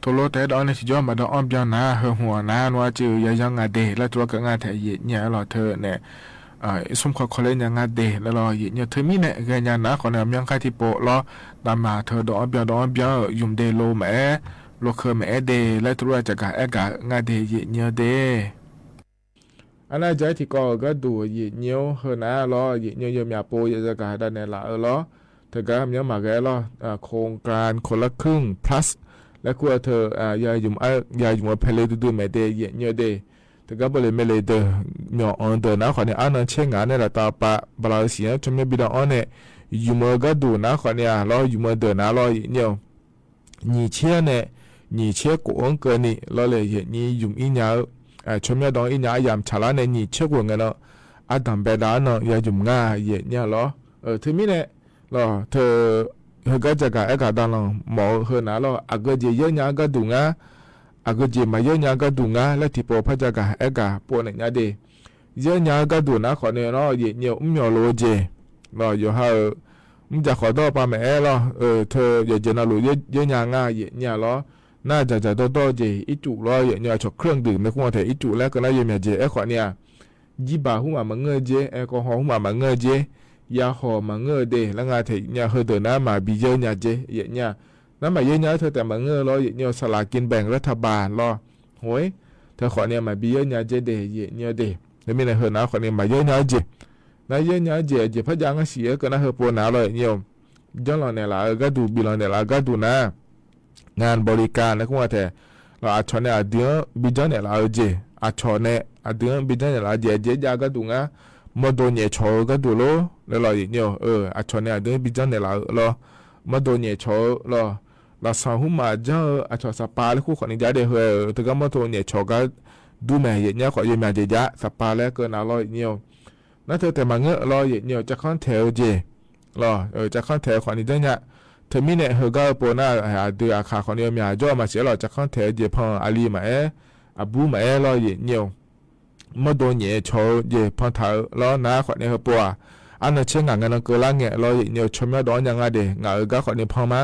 ทุโลแต่ดอนในที่จอมาดอนเบียนะเฮหัวนะนัวจือยังงาเดแล้วตัวก็งานที่เงี้ยเราเธอเนี่ยสมขอเล่นยังงาเดแล้วเราเนี่ยเธอมีเนี่ยกันยันนะขอเนี่ยยังใครที่โปะล้อตามมาเธอดอนเบียยุ่มเดโลแม่โลเคแม่เดแล้วตัวจะกะงาเดเนี่ยเดอันนั้นใจที่ก็ดูเนี่ยเฮนะล้อเนี่ยยมยาโปยจะกะได้เนี่ยละล้อเธอก็ยังมาแกล้อโครงการคนละครึ่ง plus และกลัวเธอยายุ่มเพลดูไม่เดเนี่ยเดแต่ก็บริไม่เลยเดมีอ่อนเดนะขอเนี่ยอันนั้นเช่นงานเนี่ยตาปะบลาเสียจนไม่บิดอ่อนเนี่ยยุ่มก็ดูนะขอเนี่ยรอยุ่มเดนะรอเนี่ยนี่เชื่อเนี่ยนี่เชื่อกูองเกินนี่รอเลยนี่ยุ่มอีเนาชมยาดองอีเนายามชาลาเนี่ยนี่เชื่อกูเงินเนาะอันดับเบดาเนาะยายุ่มง่ายเนี่ยรอถึงมีเนี่ยรอเธอ เฮก็จะกะเอกาดังลองหมอเฮนาลออะก็เจเยญาก็ดุงาอะก็เจมาเยญาก็ดุงาและที่ปอพะจะกะเอกาปอเนญาเดเยญาก็ดุนะขอเนเนาะเยเนียวมยอโลเจเนาะอยู่ฮะมึงจะขอต่อปาแม่ลอเธออย่าเจนะโลเยญางาเยญาลอน่าจะต่อเจอีจุลอเยญาฉกเครื่องดื่มในคงว่าแต่อีจุแล้วก็น่าเยเมียเจขอเนี่ยยีบาหูมาเงเจแอลกอฮอล์หูมาเงเจยาหอมาเงเดแล้วงาเถเนี่ยเฮเดนะมาบีเยเนี่ยเจเยเนี่ยนั่นมาเยเนี่ยเธอแต่มาเงรอเยเนี่ยสลากกินแบ่งรัฐบาลรอโหยเธอขอเนี่ยมาบีเยเนี่ยเจเดเยเนี่ยเดแล้วมีในเฮนะขอเนี่ยมาเยเนี่ยเจนะเยเนี่ยเจเจพะยังเสียก็นะเฮปวนาเลยเนี่ยจังหวะเนี่ยละก็ดูบิลเนี่ยละก็ดูนะงานบริการนะก็ว่าแต่เราอาชเนี่ยเดือบิจังเนี่ยละเจอาชเนี่ยเดือบิจังเนี่ยละเจยาก็ดูงามโดนเนี่ยโชก็ดูโลแล้วเราเนี่ยอาชเนี่ยเดือบิจังเนี่ยละรอมโดนเนี่ยโชรอเราสาวหุ่มมาเจออาชสปาแล้วคู่คนนี้จะได้เฮถึงก็มโดนเนี่ยโชก็ดูแม่เนี่ยขอยืมมาเจยะสปาแล้วเกินเราเนี่ยนั่นเธอแต่มาเงอะรอเนี่ยจะค่อนแถวเจรอจะค่อนแถวคนนี้เนี่ยเธอมีเนี่ยเฮก็ปนเดืออาคาคนนี้มีจ่อมาเสียเราจะค่อนแถวเจพออาลีมาอาบูมารอเนี่ยมโดนเนี่ยโชเยพอเท้ารอนะคนนี้เฮปัวอันนั้นเชื่องานเกินละเงี้ยรอเนี่ยชมยอดอนยังไงเดงาก็คนนี้พอมา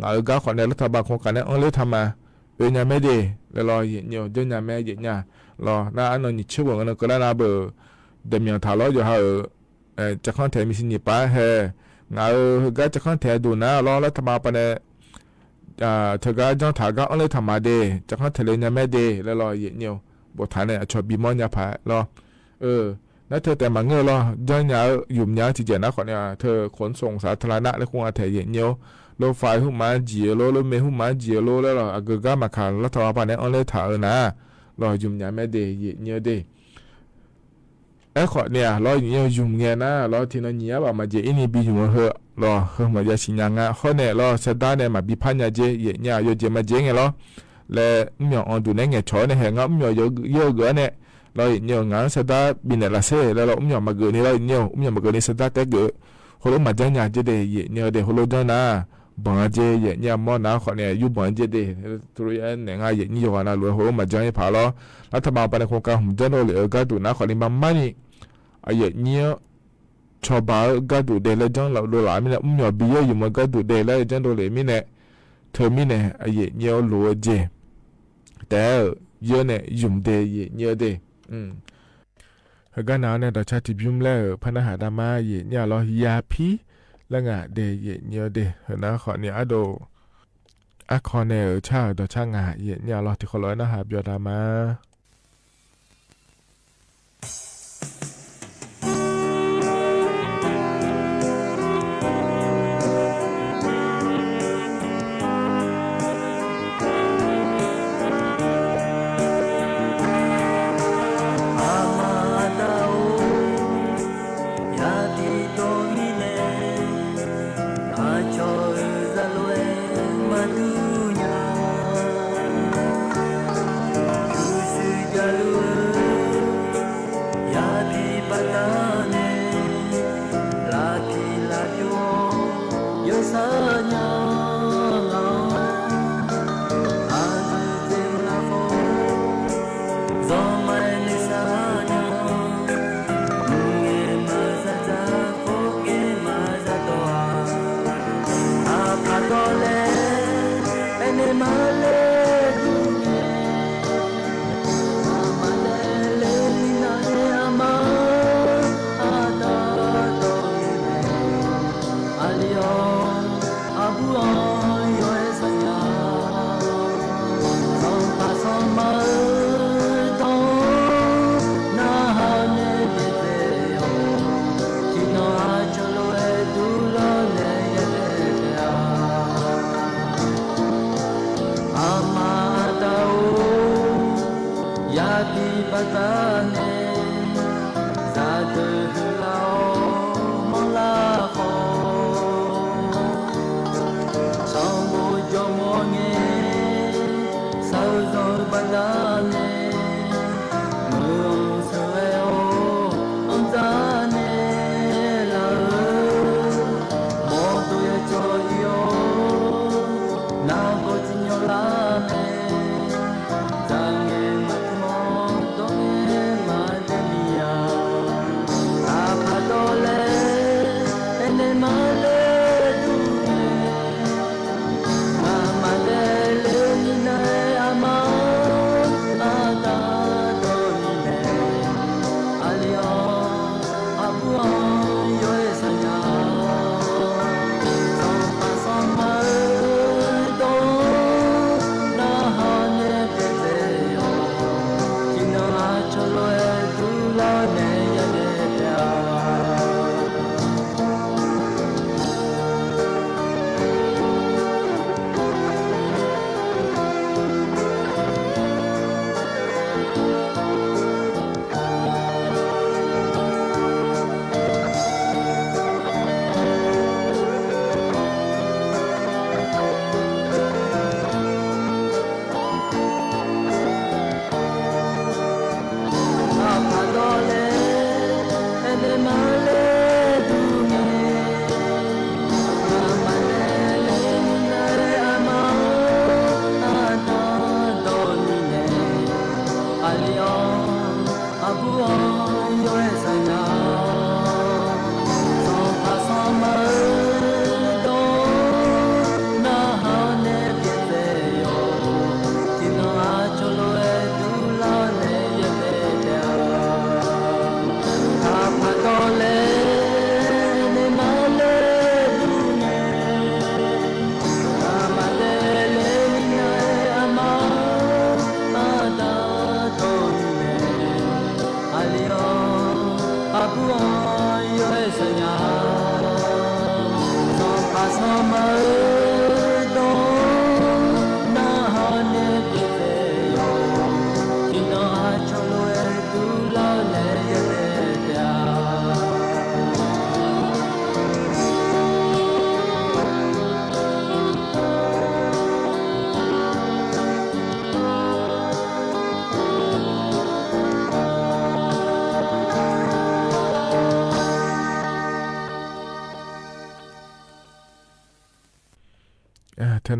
งาก็คนนี้รัฐบาลโครงการเนี่ยเลยทำมาเนี่ยไม่ดีแล้วรอเนี่ยเดินเนี่ยแม่เนี่ยรอนะอันนั้นชื่อว่าเงินเกินละนะเบอร์เดมียนทารออยู่ฮะจะค่อนแถมีสินิป้าเฮงาก็จะค่อนแถดูนะรอรัฐบาลปนเธอก็จ้องถาก็เลยทำมาเดจะค่อนแถเลยเนี่ยไม่ดีแล้วรอเนี่ยบทฐานเนี่ยชอบบีมอนยาผารอนั่นเธอแต่มาเงือรอย้อนยาหยุ่มยาที่เจนะขอเนี่ยเธอขนส่งสาธารณะและคงอาศัยเนี่ยรถไฟหุ่มมาเจียรถเมล์หุ่มมาเจียรแล้วรอเกก้ามาขารัฐบาลปนเนี่ยเลยถานะรอหยุ่มยาไม่ดีเนี่ยดีขอเนี่ยรอเนี่ยหยุ่มเงี้ยนะรอที่นั่นเนี่ยแบบมาเจอินี่บีหยุ่มเหอะรอเฮมาจะชิญงาข้อเนี่ยรอเสด็จเนี่ยมาบีพันยาเจเนี่ยโยเจมาเจเงี้ยรอและมีอันดูเนี่ยชอเนี่ยเหงามีเยอะเกินเนี่ยเราเนี่ยงานเสด็จบินเนี่ยละเซ่แล้วเรามีมาเกินนี่เราเนี่ยมีมาเกินนี่เสด็จแต่เกิดคนเรามาจังเนี่ยเจเดย์เนี่ยเดคนเราจังนะบางเจเนี่ยมอนะขอเนี่ยอยู่บางเจเดย์ตัวเนี่ยงานเนี่ยอยู่กันนะเราคนเรามาจังให้ผ่าล้อรัฐบาลปนโครงการหุ่นจันโดเลยก็ดูนะขอนี่มาไม่นี่เนี่ยชาวบ้านก็ดูเดลจังเราดูหลายมีเนี่ยมีบีเยอยู่มันก็ดูเดลจังโดเลยมีเนี่ยเธอมีเนี่ยเนี่ยรัวเจแต่เยอะเนี่ยยุ่มเดย์เยอะเดเฮก็นาเนี่ยต่อชาติบิมแล้วพนักหาดามาเนี่ยรอยาพีแล้วงะเดย์เนี่ยเดเฮนะขอเนี่ยอโดอะคอนเนี่ยชาต่อช่างงะเนี่ยรอที่ขอร้อยนะหาบยอดามาYo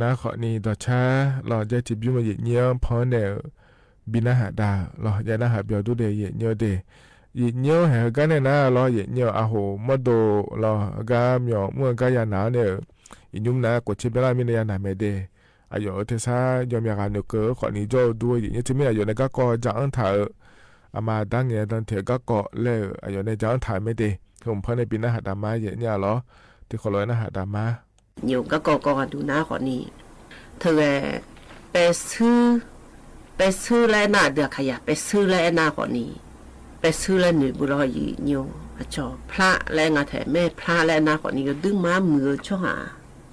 นะขอนี่ดอชาหล่อจะจิบยุ่งมาเย็นเยี่ยมพอเนบินาหาดาหล่อยานาหาเบียวดูเดเย็นเยี่ยวเดเย็นเยี่ยวแห่กันเนี่ยนะหล่อเย็นเยี่ยวอาโหมดโดหล่อกาเมียวเมื่อกายาหนาวเนี่ยยุ่งนะกดชิบลามิเนียนาเมเดอายุเทซ่ายอมยาการเนเกอขอนี่โจด้วยเย็นเยี่ยวจะมีอายุในก็กอจังถ่ายอามาดังเงี้ยดังเถก็เกาะเล่อายุในจังถ่ายไม่เดผมเพิ่นในบินาหาดามาเย็นเนี่ยหรอที่ขอร้อยนะหาดามาnhiều các côดูนะขอนี่เธอไปซื้อแล้วน่าเดือดขยะไปซื้อแล้วน่าขอนี่ไปซื้อแล้วหนูบุรอยnhiềuจอพระแล้วงาแถแม่พระแล้วน่าขอนี่ก็ดึงมามือช่อหา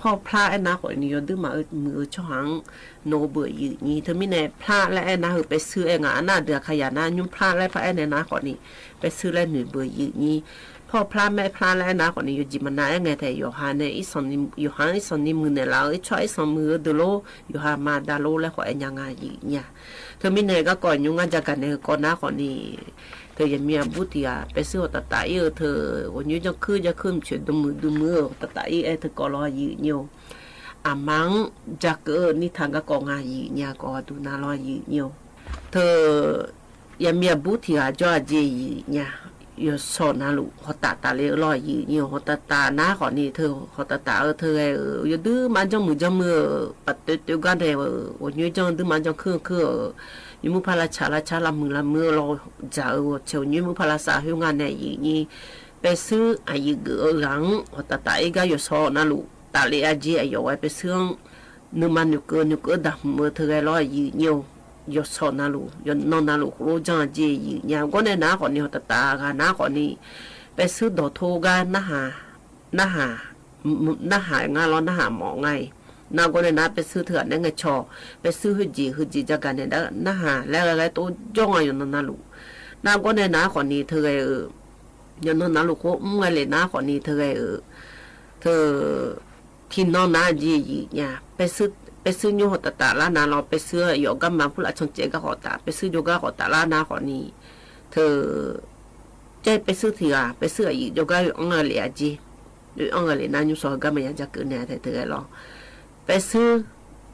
พ่อพระแล้วน่าขอนี่ก็ดึงมามือช่อหางโนเบื่ออยู่นี่เธอไม่แน่พระแล้วน่าไปซื้อเองอ่ะน่าเดือดขยะน่ายุ่งพระแล้วพระเนี่ยน่าขอนี่ไปซื้อแล้วหนูเบื่ออยู่นี่พ่อพระแม่พระแล้วนะคนนี้อยู่จิมันนายไงแต่อยู่หาในอีสอนนี่อยู่หาอีสอนนี่มือเนี่ยเราช่วยอีสอนมือดูโลอยู่หามาดาโลแล้วขอเอ็นยังไงเนี่ยเธอไม่เนี่ยก็ก่อนยุ่งงานจากกันเนี่ยก่อนนะคนนี้เธอยังมีบุตรไปซื้อตัดไตเธอวันนี้จะขึ้นเฉยดูมือตัดไตเธอก็รออยู่เนี่ยอามังจากนี่ทางก็กองงานอยู่เนี่ยก็ดูน่ารออยู่เนี่ยเธอยังมีบุตรจะเจีเนี่ยอยู่สอนนะลูกเขาตาเลี้ยลอยอยู่เขาตาหน้าขอนี่เธอเขาตาเธออยู่ดื้อมันจังมือปัดตัวกันเถอะวันนี้จังดื้อมันจังคืออยู่มือพลาชาละมือเราจะเชียวอยู่มือพลาสาหิวงานเนี่ยยี่ไปซื้ออายุเกอหลังเขาตาเองก็อยู่สอนนะลูกตาเลี้ยจีอายุไว้ไปซื้อนึกมันนึกเกิดดับมือเธอลอยอยู่ยศนาลูยนนาลูรู้จังจีอย่างก็เนี่ยนะคนนี้เขาตากันนะคนนี้ไปซื้อดอกโทกันนะหางานร้อนนะหาหมอไงนาก็เนี่ยนะไปซื้อเถื่อนเนี่ยไงชอไปซื้อหืจีจากกันเนี่ยนะหาแล้วอะไรตัวจ้องอยู่นาลูนาก็เนี่ยนะคนนี้เธอยนนาลูก็มึงอะไรนะคนนี้เธอที่นอนนะจีเนี่ยไปซื้อโยหตาลานาเราไปซื้อโยกมาพูดละชงเจก็ขอตาไปซื้อโยกขอตาลานาขอนี้เธอใจไปซื้อที่ไปซื้ออีโยกอังเลจีอังเลนายุสอก็ไม่อยากจะเกินเนี่ยเธอเราไปซื้อ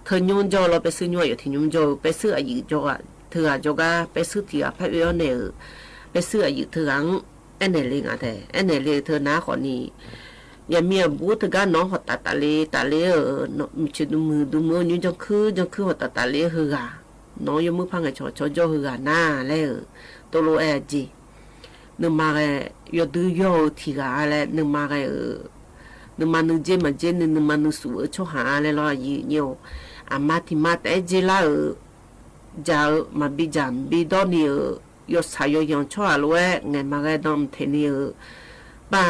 เธอยุ่งโจเราไปซื้อโยอยู่ที่ยุ่งโจไปซื้ออีโยกเธอโยกไปซื้อที่พระเวเนี่ยไปซื้ออีเธออังเลงอะแต่เลเธอนาขอนี้ยังมีบุตรกันน้องหัวตาเลมีชุดดูมือนี่จังคือหัวตาเลเหือน้องยังมือพังไอชอเหือหน้าแล้วตัวโลจีนึกมาไอยดูโยทีกาแล้วนึกมาไอนึกมานึกเจมันนึกมานึกสูชหาแล้วรอยี่เนียวอามาที่มาแต่เจล่าจะมาบิจามบิดอนี่ยศสายยังชั่วรู้ไงมาไอดอมเทนี่ป้า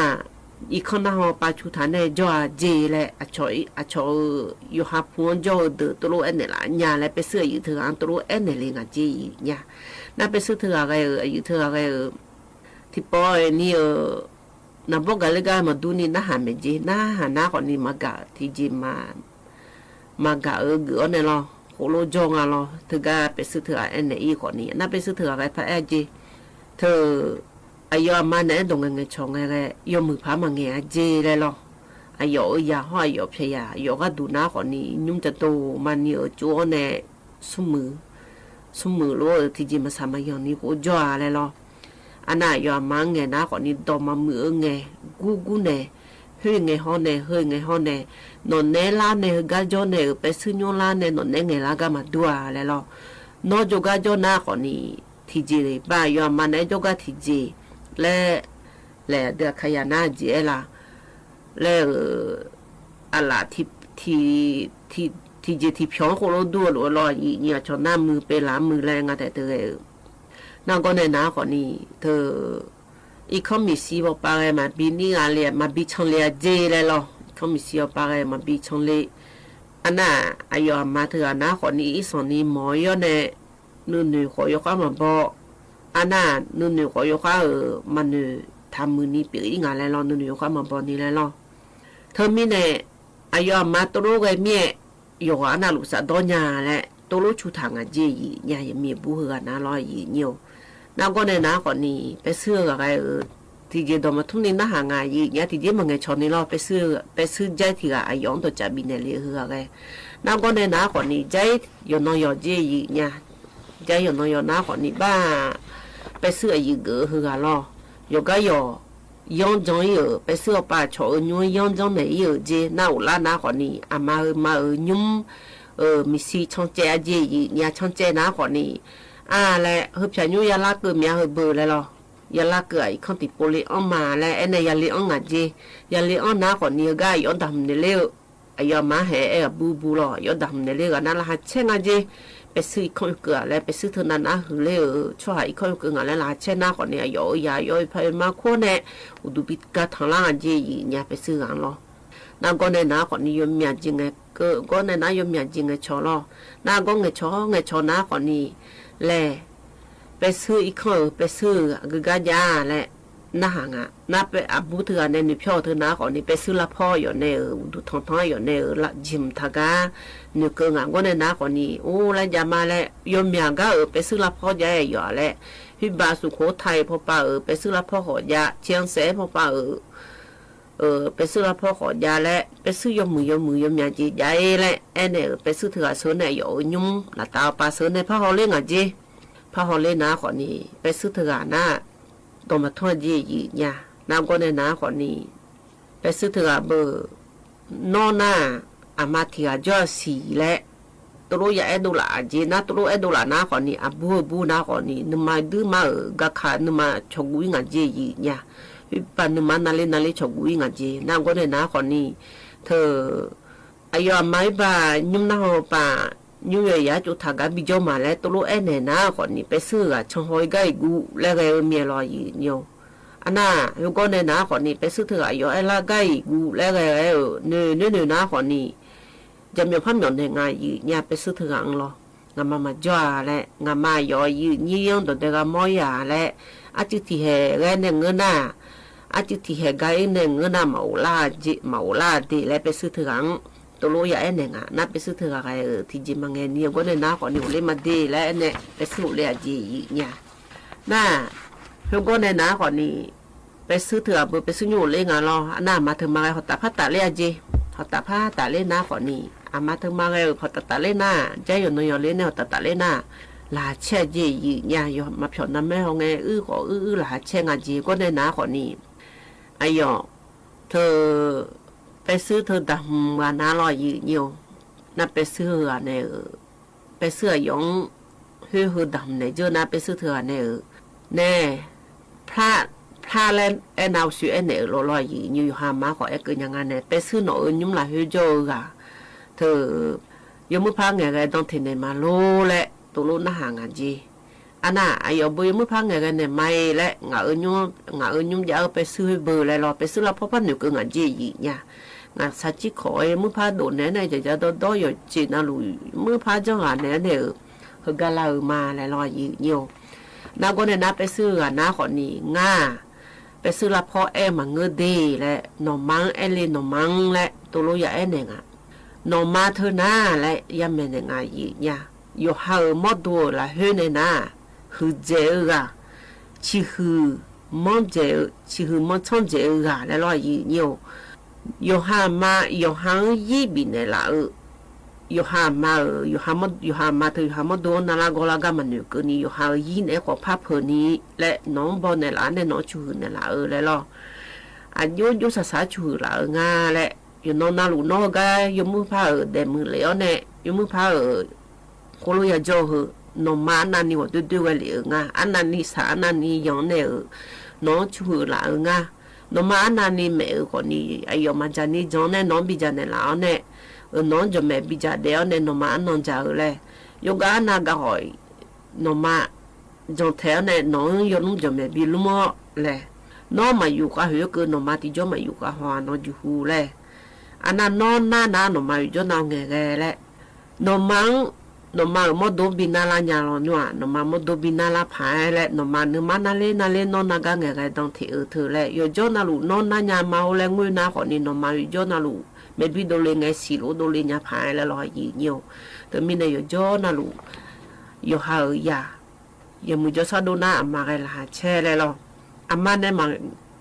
อีกคนน่ะปาชุธาเนี่ยจ่อเจเลยชอยู่หาพวงจ่อเดือตัวเนี่ยละญาเลยไปซื้ออยู่เธออันตัวเนี่ยเลยงาเจเนี่ยน่าไปซื้อเธออะไรอยู่เธออะไรที่ปอยนี่น่าบอกกันเลยกันมาดูนี่น่าหาไม่เจน่าหาหน้าคนนี้มากะที่เจมากะเกอเนี่ยละโหโลจงอ่ะละเธอก็ไปซื้อเธอเนี่ยอีคนนี้น่าไปซื้อเธออะไรพระเจเธออายุมันเนี่ยตรงเงินชงไงยมือพามาเงี้ยเจเลยหรออายุยาห้อยอายุเพยอายุก็ดูน้าคนนี้ยุ่งจะโตมันเยอะจ้วเนี่ยสมือรู้ที่จริงมาสามัยอย่างนี้ก็จ้าเลยหรออันน่ะอายุมันเงี้ยน้าคนนี้โตมามือเงี้ยกูเนี่ยเฮ้ยเงี้ยห้องเนี่ยนนเนล่าเนี่ยก็จ้าเนี่ยไปซื้อโยล่าเนี่ยนนเนเงี้ยล่าก็มาดูอะไรหรอนอกจากก็จ้าน้าคนนี้ที่จริงเลยบ้าอายุมันเนี่ยจ้าก็ที่จริงและเดือขยานาเจล่ะและอะไรที่เจที่พิองโคโลดูหรือรอเนี่ยชนหน้ามือไปล้างมือแรงอะแต่เธอนางก็ในน้าคนนี้เธออีกเขามีสีบอกไปมาบีนี่อะไรมาบีชงเลยเจเลยหรอเขามีสีบอกไปมาบีชงเลยอันน่ะอายุมาเธอน้าคนนี้อีสนี้หมอยเนี่ยนู่ขอยกมาบอกอันน่ะนู่ขอยกมันทำมือนี้เปียกงานแล้วนู่ยกมาบอกนี่แล้วเธอมีเนี่ยอายุมาตัวลูกไอ้เมียอยู่อันน่ะลูกสาวโดนยาแหละตัวลูกชูทางเจียยังมีบุหัวน่ารอยี่เนียวน้าก็ในน้าคนนี้ไปเสื้ออะไร ทีเจดอมาทุ่มนี่น่าหางานยีเนี่ยทีเจมันไงชอนนี่เราไปซื้อใจที่ก็อายองตัวจับบินเลยเหือไงน้าก็ในน้าคนนี้ใจอยู่น้อยเจยีเนี่ยใจอยู่น้อยน้าคนนี้บ้าไปซื้อยีเกือเหือล้ออยู่ก็อยู่ยองจงอยู่ไปซื้อป่าโฉยุ่ยยองจงไหนอยู่เจน้าอุลาน้าคนนี้อามายุ่มมีซีช่องเจเจยีเนี่ยช่องเจน้าคนนี้และเฮบชายุ่ยาลาเกิดเมียเฮบเบอร์เลยล้อยาลาเกิดข้างติดโปลิออนมาและไอ้เนี่ยยาลีออนงัดเจยาลีออนน้าคนนี้ก็ย้อนดำเนี่ยเลี้ยวไอ้ยามาแห่บูหล่อย้อนดำเนี่ยเลี้ยวกันนั่นละฮะเช่นงัดเจไปซื้อข้าวเกลือและไปซื้อเท่านั้นนะหือเลี้ยวช่วยข้าวเกลืองัดแล้วละเช่นน้าคนนี้ย่อยพายมาโคเน่อุดุบิดกัดทางล่างเจยีเนี่ยไปซื้อกันล้อน้าก็ในน้าคนนี้ยมเมียจริงไงก็ในน้ายมเมียจริงไงชอล้อน้าก็ไงชอน้าคนนี้แลไปซื้ออีกคนไปซื้อกึกยาและน้าหางน้าไปอับบุเถื่อในนิพยเถื่อน้าคนนี้ไปซื้อละพ่ออยู่ในดูท้องอยู่ในละจิมทากาเนื้อเกลือก็ในน้าคนนี้โอ้แล้วยามาแล้วยมยาก็ไปซื้อละพ่อใหญ่อยู่แล้วพี่บาสุโขทัยพ่อป้าไปซื้อละพ่อขอยาเชียงแสพ่อป้าไปซื้อละพ่อขอยาและไปซื้อยมือยมยาจีใหญ่และเนี่ยไปซื้อเถื่อซื้อในอยู่ยุ่มละตาปลาซื้อในพ่อเขาเลี้ยงจีพ่อเขาเล่นน้าคนนี้ไปซื้อเถื่อหน้าตัวมาทอดยี่เนี่ยน้ำก็ในน้าคนนี้ไปซื้อเถื่อเบอร์นอหน้าอามาเถียจอสีและตัวใหญ่ดูละจีนะตัวดูละน้าคนนี้บูน้าคนนี้นึกมาดื้อมากักขานึกมาชกวิ่งจีเนี่ยปันนึกมานาเลชกวิ่งจีน้ำก็ในน้าคนนี้เธออายุไม่บ่ายุ่มน้าหัวป่ายูเอยาจุดทางการบิจมาแล้วตัวเอ็นเนี่ยนะคนนี้ไปซื้อช่องหอยไก่กูแล้วก็เมียรออยู่เนี่ยอันน่ะยูก็เนี่ยนะคนนี้ไปซื้อเถอะอยู่ไอ้ละไก่กูแล้วก็เนี่ยนะคนนี้จะมีพันหย่อนยังไงอยู่เนี่ยไปซื้อเถอะอังรองามาจ่อแล้วงามาย่อยอยู่ยี่ยงตัวเด็กมอยาแล้วอาจิที่เหแกเนี่ยเงินน่ะอาจิที่เหไก่เนี่ยเงินน่ะมาลาดีแล้วไปซื้อเถอะอังตัวใหญ่เนี่ยนับไปซื้อเถอะอะไรที่จิมังเงี้ยก็เนี่ยน้าคนนี้เลยมาดีแล้วเนี่ยไปซื้อเลยจีเนี่ยน่าเพื่อนก็เนี่ยน้าคนนี้ไปซื้อเถอะไปซื้ออยู่เลยงานรอน่ามาถึงมาเขาตัดผ้าตัดเลยจีเขาตัดผ้าตัดเลยน้าคนนี้มาถึงมาเขาตัดเลยน้าใจอยู่นอยเลยเนี่ยตัดเลยน้าลาเช่จีเนี่ยยอมมาผิวน้ำแม่เขาไงขอลาเช่งจีก็เนี่ยน้าคนนี้ไอ้ยอเธอไปซื้อเธอดำว่าน้าลอยอยู่น่าไปซื้อเนี่ยไปซื้อยงฮือดำเนี่ยเจอน่าไปซื้อเธอเนี่ยแน่พระเล่นเอาซื้อเนี่ยลอยอยู่หามาขอเกินอย่างนั้นเนี่ยไปซื้อหน่อยยุ่มหลายฮือโจก่ะเธอยมือพังไงกันต้องถิ่นเนี่ยมาโลและตัวโลน่าห่างกันจีอันน่ะไอ้ยบุยมือพังไงกันเนี่ยไม่และงายุ่มยาวไปซื้อเบอร์เลยรอไปซื้อแล้วพ่อพันอยู่กับงานจีเนี่ยงานสัจจิขอมือพาโดนเนี่ยจะโดอยู่จีน่าลุยมือพาเจ้างานเนี่ยคือกาลามาแล้วลอยอยู่น้าก็เนี่ยนับไปซื้อน้าคนนี้ง่าไปซื้อละพ่อมาเงือดีและหน่อมังเลหน่อมังและตัวลูกยาเนี่ยหน่อมาเธอหน้าและยามเนี่ยไงเนี่ยอยู่หาหมดตัวละเฮ้เนี่ยนะคือเจ้าชิฮือมอนเจ้าชิฮือมอนช่องเจ้าแล้วลอยอยู่อยู่หามาอยู่หางยี่บินเนี่ยละอยู่หามาเธออยู่หามาโดนนาลากลากามันอยู่ก็นี่อยู่หายี่เนี่ยขอภาพเพนี้และน้องบอลเนี่ยละเนี่ยน้องชูเนี่ยละแล้วล่ะอายุสาชูละงาและอยู่น้องนาลูน้องก็อยู่มือผ้าเดมือเหลียวเนี่ยอยู่มือผ้าโคลุยาโจน้องมานันนี่ว่าดูเหลียวงาอันนั้นนี่สานันนี่ย้อนเนี่ยน้องชูละงาน้องมาอันนั้นนี่แม่คนนี้ไอ้ยอมจานี่ย้อนเนี่ยน้องบิจาเนี่ยละเนี่ยน้องจะแม่บิจาเดียวเนี่ยน้องมาน้องจะเลยยกอันนั้นก็หอยน้องมาจงแถวเนี่ยน้องยนุ่มจะแม่บิลุมเลยน้องมาอยู่กับเฮก็น้องมาที่จะมาอยู่กับหัวน้องอยู่หูเลยอันนั้นน้องน้าน้องมาอยู่จะน้องเงี้ยเลยน้องมาหมดดูบินาลาญาลอนว่ะน้องมาหมดดูบินาลาพายเลยน้องมาเนื้อมันนั่นเลยน้องนักเงี้ยต้องที่เธอเลยอยู่จะนั่นลูน้องน้าญามาเลยงุยน้าคนนี้น้องมาอยู่จะนั่นลูไม่บิดโดเลงไงสิลูโดเลงยาพายแล้วลอยยี่เงี้ยวแต่มีเนี่ยอยู่จะนั่นลูอยู่หายาอย่ามือจะซาดูน้าอามาไงล่ะแช่เลยหรออามาเนี่ยมัน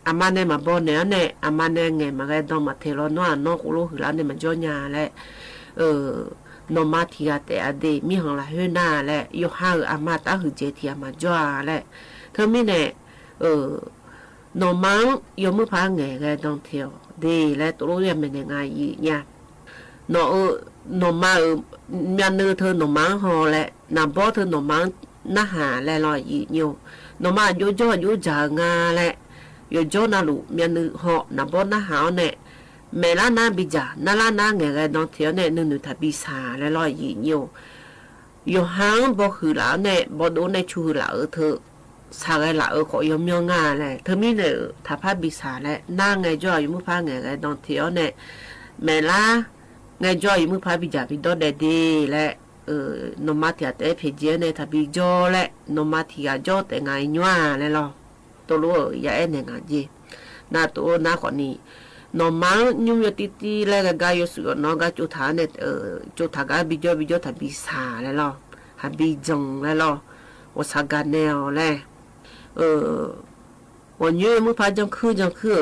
อามาเนี่ยมาบ่เนี่ยเนี่ยอามาเนี่ยไงมาก็ต้องมาเทลอนนอกกูรู้คือแล้วเนี่ยมันจ่อยาแหละนมาทียแต่อดีมีของละเฮน่าแหละยกห้าอามาตาคือเจเทียมาจ่อแหละเธอไม่เนี่ยนมังยมือพาไงก็ต้องเที่ยวดีและตัวรู้ยังเป็นยังไงอีเนี่ยนมามีเนื้อเธอนมังหอแหละนำบ่เธอนมังน่าหาและลอยอีเนี่ยนมาโยจ่อโยจางาแหละโยจ่อน่าลูมีเนื้อหอนำบ่น่าหาเนี่ยแม่ละน้าบิจาน่าละน้าไงก็ต้องเที่ยวเนี่ยนึกทับบิสาและลอยอีเนี่ยโยหังบ่คือแล้วเนี่ยบ่โดนในชูแล้วเธอสาไงละขอยมยองาแหละเธอมีเนี่ยถ้าพาบิสาและน้าไงจ่ออยู่มือพาไงก็ต้องเที่ยวเนี่ยแม่ละไงจ่ออยู่มือพาบิจาบิดอเดดีและนมาที่แต่เพจเนี่ยถ้าบิจ่อและนมาที่จ่อแต่ไงยัวและล่ะตัวรู้อย่าเอ็นไงจีน่าตัวน่าคนนี้นมังยุ่งยติแล้วก็กายสุยน้องก็จุดฐานเนี่ยจุดฐานก็บิจ่อถ้าบิสาและล่ะถ้าบิจงและล่ะว่าสักการแนวและวันนี้มือพาจังคือ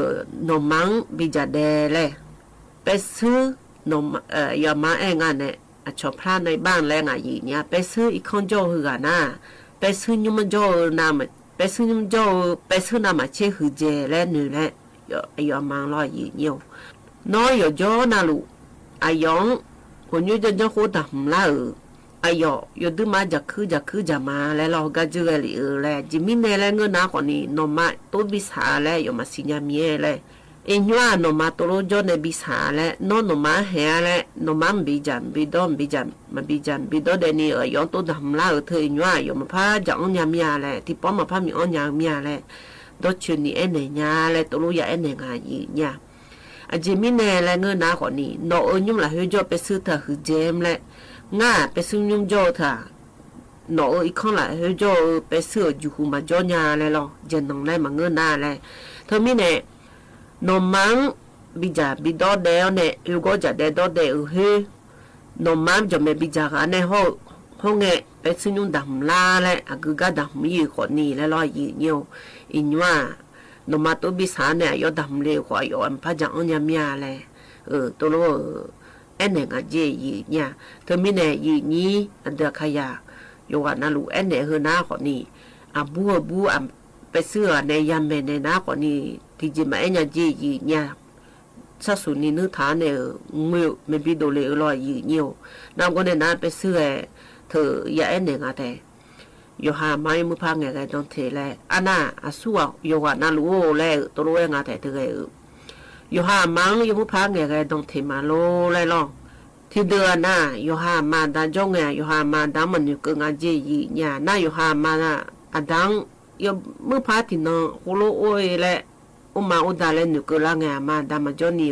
นมังบิจาเดเลยไปซื้อนมยามาเองเนี่ยชอบพลาดในบ้านแรงอย่างเงี้ยไปซื้ออีกคนโจหือกันนะไปซื้อยุ่งมันโจน้ำไปซื้อยุ่งโจไปซื้อน้ำมาเชื่อหือเจและหนึ่งและยามังรอยยี่เนียวน้อยอยู่โจน่ะลูกอายองคนอยู่จะโคตรหำละอายอยู่ดูมาจากคือจะมาแล้วเราก็เจอเลยแหละจิมินเนี่ยเงินหน้าคนนี้นมาตัวบิสาแล้วอยู่มาสิญญาเมียเลยเอ็นว่านมาตัวโจในบิสาแล้วนมาเฮียแล้วนมาบิจันบิดอเดนี่ย้อนตัวดำละเธอเอ็นว่าอยู่มาพาจากอันยามีอะไรที่ป้อมาพามีอันยามีอะไรดชนี่เอ็นเนี่ยแล้วตัวรู้อย่าเอ็นเนี่ยเนี่ยจิมินเนี่ยเงินหน้าคนนี้นยุ่งละเฮจไปซื้อเธอคือเจมเลยง่าไปซื้อยุ่งโจเถอะหนออีกข้างละเฮโจไปซื้ออยู่หูมาจ่อยาเลยหรอเจนน้องได้มาเงินหน้าเลยเธอมีเนี่ยนมังบิจาบิดอเดลเนี่ยอยู่ก็จะเดดอเดลเฮนมังจะไม่บิจากันในห้องเนี่ยไปซื้อยุ่งดำลาเลยอากูก็ดำมีคนนี้แล้วรอยยีเนียวอินว่านมาตัวบิสาเนี่ยยอดำเร็วกว่ายอมพระจังอันยามีอะไรตัวรู้เอ็นเนี่ยเจยีเนี่ยเธอมีเนี่ยยีนี้อันเดียขยะอยู่ว่านั่นลูกเอ็นเนี่ยคือหน้าคนนี้บูไปซื้อในยามในหน้าคนนี้ที่จริงมาเอ็นเจยีเนี่ยสักส่วนนี้นึกฐานเนี่ยไม่บิดเลยลอยยีเนียวน้ำก็เนี่ยน้าไปซื้อเธออย่าเอ็นเนี่ยแต่อยู่หาไม้มือพังไงกันต้องเทแลอันน่ะสู้อยู่ว่านั่นลูกแล้วตัวรู้ยังไงแต่เธออยู่หามังอยู่มือพังไงกันต้องเทมาโลเลยล่ะที่เดือนน่ะอยู่หามาดันจงไงอยู่หามาดังมันอยู่เกินงานเจยีเนี่ยน่าอยู่หามาน่ะอันดังอยู่มือพังที่น้องโคโลโอ้ยและมาอุดาเล่นอยู่เกินละไงมาดังมันจนนี่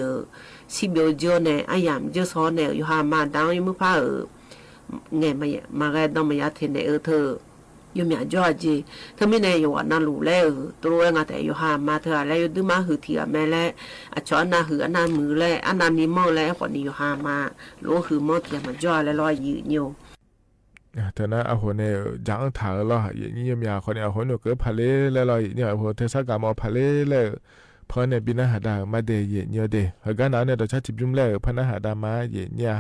สิบเดียวเนี่ยอายามเจอซ้อนเนี่ยอยู่หามาดังอยู่มือพังไงมาก็ต้องมายัดเทนเนี่ยเธออยู่มีจ่อจีเธอไม่แน่อยู่ว่านั่นรู้แล้วตัวเองแต่อยู่หามาเธอแล้วอยู่ดูมาหือเถียแม่แล้วช้อนน่ะหืออันนั้นมือแล้วอันนั้นมีหม้อแล้วคนนี้อยู่หามารู้หือหม้อเถียมันจ่อแล้วลอยยืนอยู่แต่นะเอาหัวเนี่ยจังถาแล้วอย่างนี้มีคนเนี่ยเอาหัวเนี่ยเกิดพาเลแล้วลอยเนี่ยหัวเทศกาลมาพาเลแล้วพอเนี่ยบินหาดามาเดยเนี่ยเดหากนั้นเนี่ยเราชาติจุ่มแล้วพนักหาดามาเนี่ย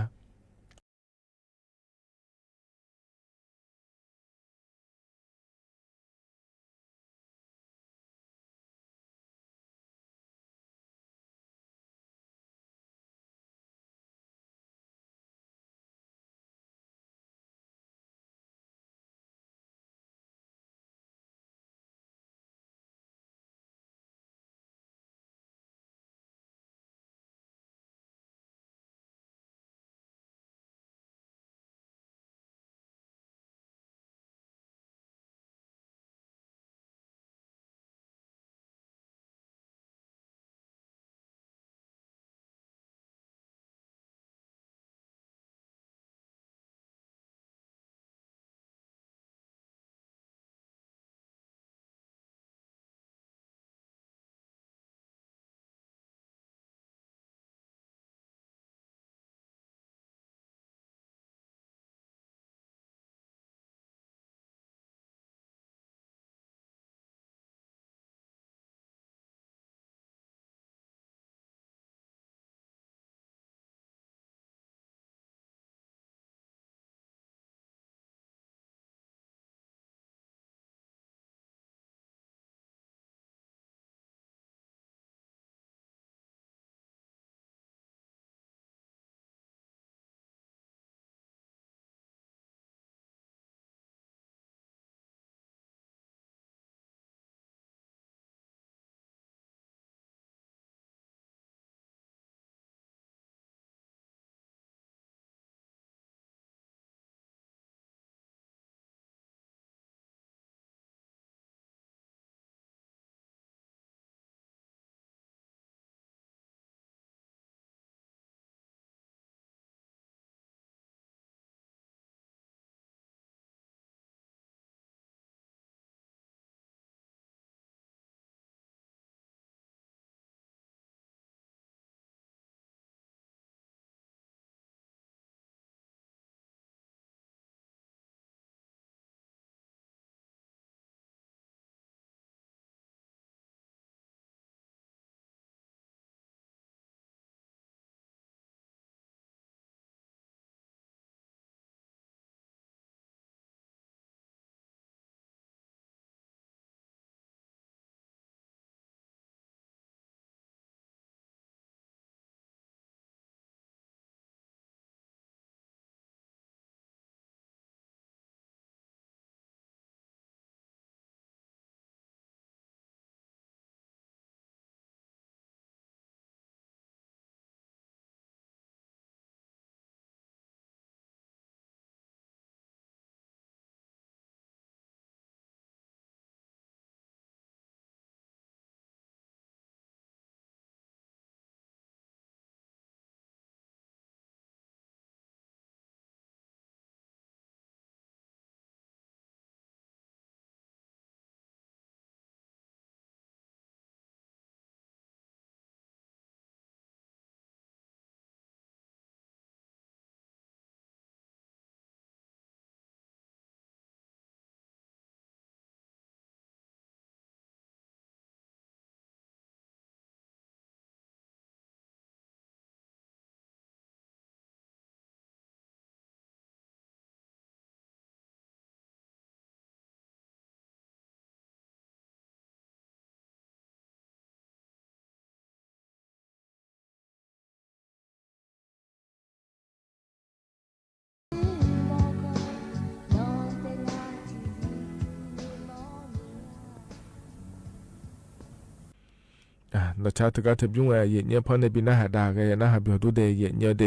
นชาตกาทบยุงเยเนี่ยพอในบินาหาดากันนะฮะเบียดูเดเยเนี่ยเด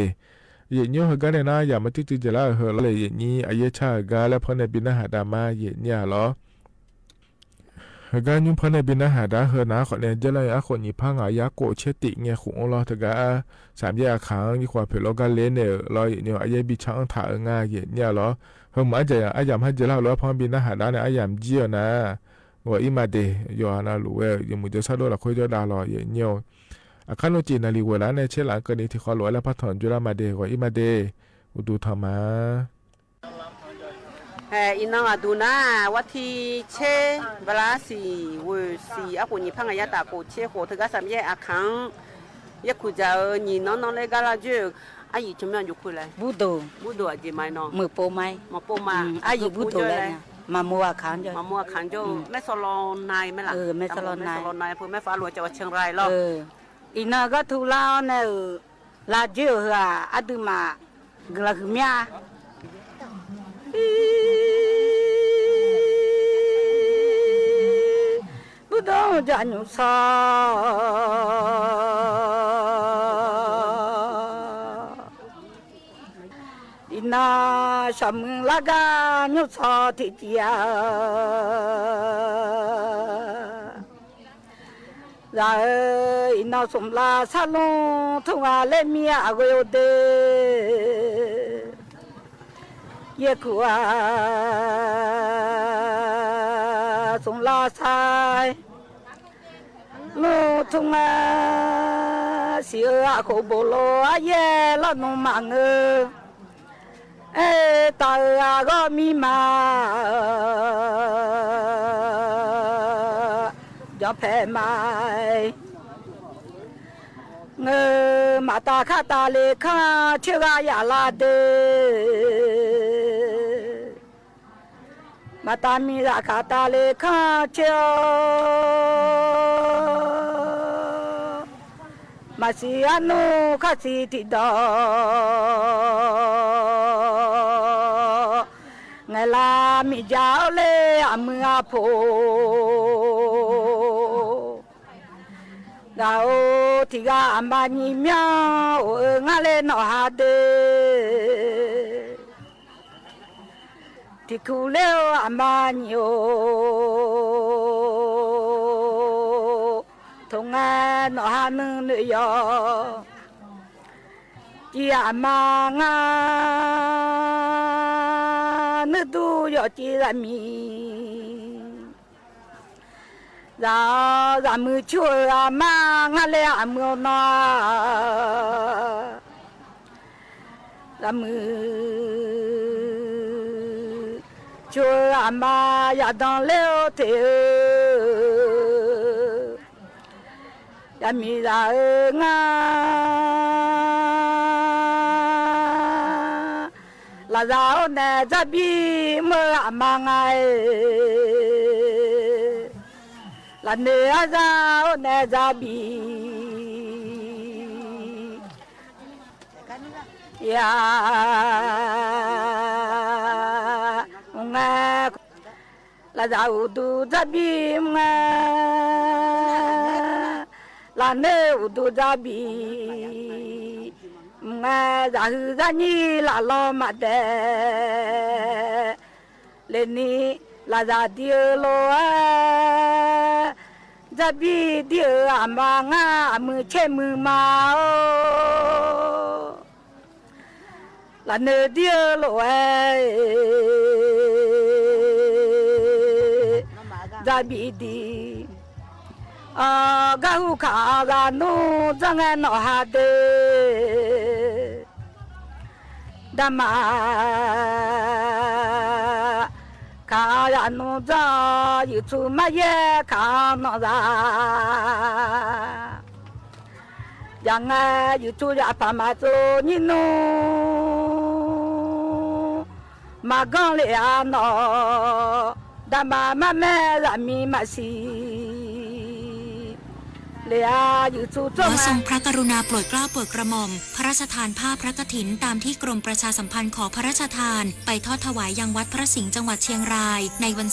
เยเนี่ยฮกันนะอย่ามาติดจะละเหรอเลยเยนี่อายชากาแล้วพอในบินาหาดามาเยเนี่ยหรอกันยุพอในบินาหาดาเหรอนะขอเนี่ยจะเลยคนญี่ปุ่นอายาโกเชติเงี้ยขุงเราตกา3 แยกครั้งยี่ขวาเพลกันเลนเนี่ยรอเยเนี่ยอายบิช่างถ่ายง่ายเยเนี่ยหรอเฮมาจะอายามให้จะละหรอพอบินาหาดาเนี่ยอายามเจียนะว่าอีมาเดยอนาลูยังมุจะซาโดละคุยจะดาลอเยเนี่ยอาคารจีนาลีเวลาในเชลังกันนี้ที่ขอหลวงและพัฒนจุฬามาเดว่าอีมาเดอุดูธรรมะอินาดูนะวัดที่เชเวลา4 อากุญพังยาตาโกเชโหทก3 แยกอาคังยาคุจะนี่น้องๆเลยกาลาจูอายุจุ่มยังอยู่คุยเลยบูโดอาจีไม่น้องมือโปไม้มาโปมาอายุบูโดเลยมามัวขันจ้ะมามัวขันจ้ะแม่สลอนนายไหมล่ะแม่สลอนนายเพื่อแม่ฟ้าหลวงจังหวัดเชียงรายหรออีน่าก็ทุลาเนี่ยลาเจอเหรออะดูมากลาคือเมียบูโดจะหนุสาอีน่าชมลากาหนุสาที่เจียราอินาสมลาซาลงทงอาเลมีอาโกโยเดเยกัวสมลาซายลูทงอาเสียอาโคโบโลอาเยลานุมังตาอาก็มีมาจะแพ้ไหมมาตาข้าตาเลข้าเชื่อยาลาเดมาตามีราคาตาเลข้าเชื่อมาสิอานุข้าสิติดอไงลามีเจ้าเลอามือโพกาโอที่กาอันบานีเมียวงาเลนอฮาเดที่คูเลวอันบานีโอทงงานอฮานึงเนยอจีอันมางานึดูยอจีรามีรามือช่วยมางาเลอามือนอรามือช่วยมายาดองเลวเทยามีรางาลาดาวเนจะบีเมื่อมังไงลาเนื้อดาวเนจะบียาไงลาดาวดูจะบีไงลาเนื้อดูจะบีงาจะหือจะนี่ลาลอมาเดเลนี่ลาจะเดียโลจะบีเดียอามางามือเชมือมาลาเนเดียโลจะบีดีกะหูขากะนูจังนอฮาเดดามาขายานูจาอยู่ทุมาเยขานอซายังไงอยู่ทุยาพามาโซนินูมากังเลอานอดามามาแม่ละมีมาซีขอทรงพระกรุณาโปรดเกล้าโปรดกระหม่อมพระราชทานผ้าพระกฐินตามที่กรมประชาสัมพันธ์ขอพระราชทานไปทอดถวายยังวัดพระสิงห์จังหวัดเชียงรายในวัน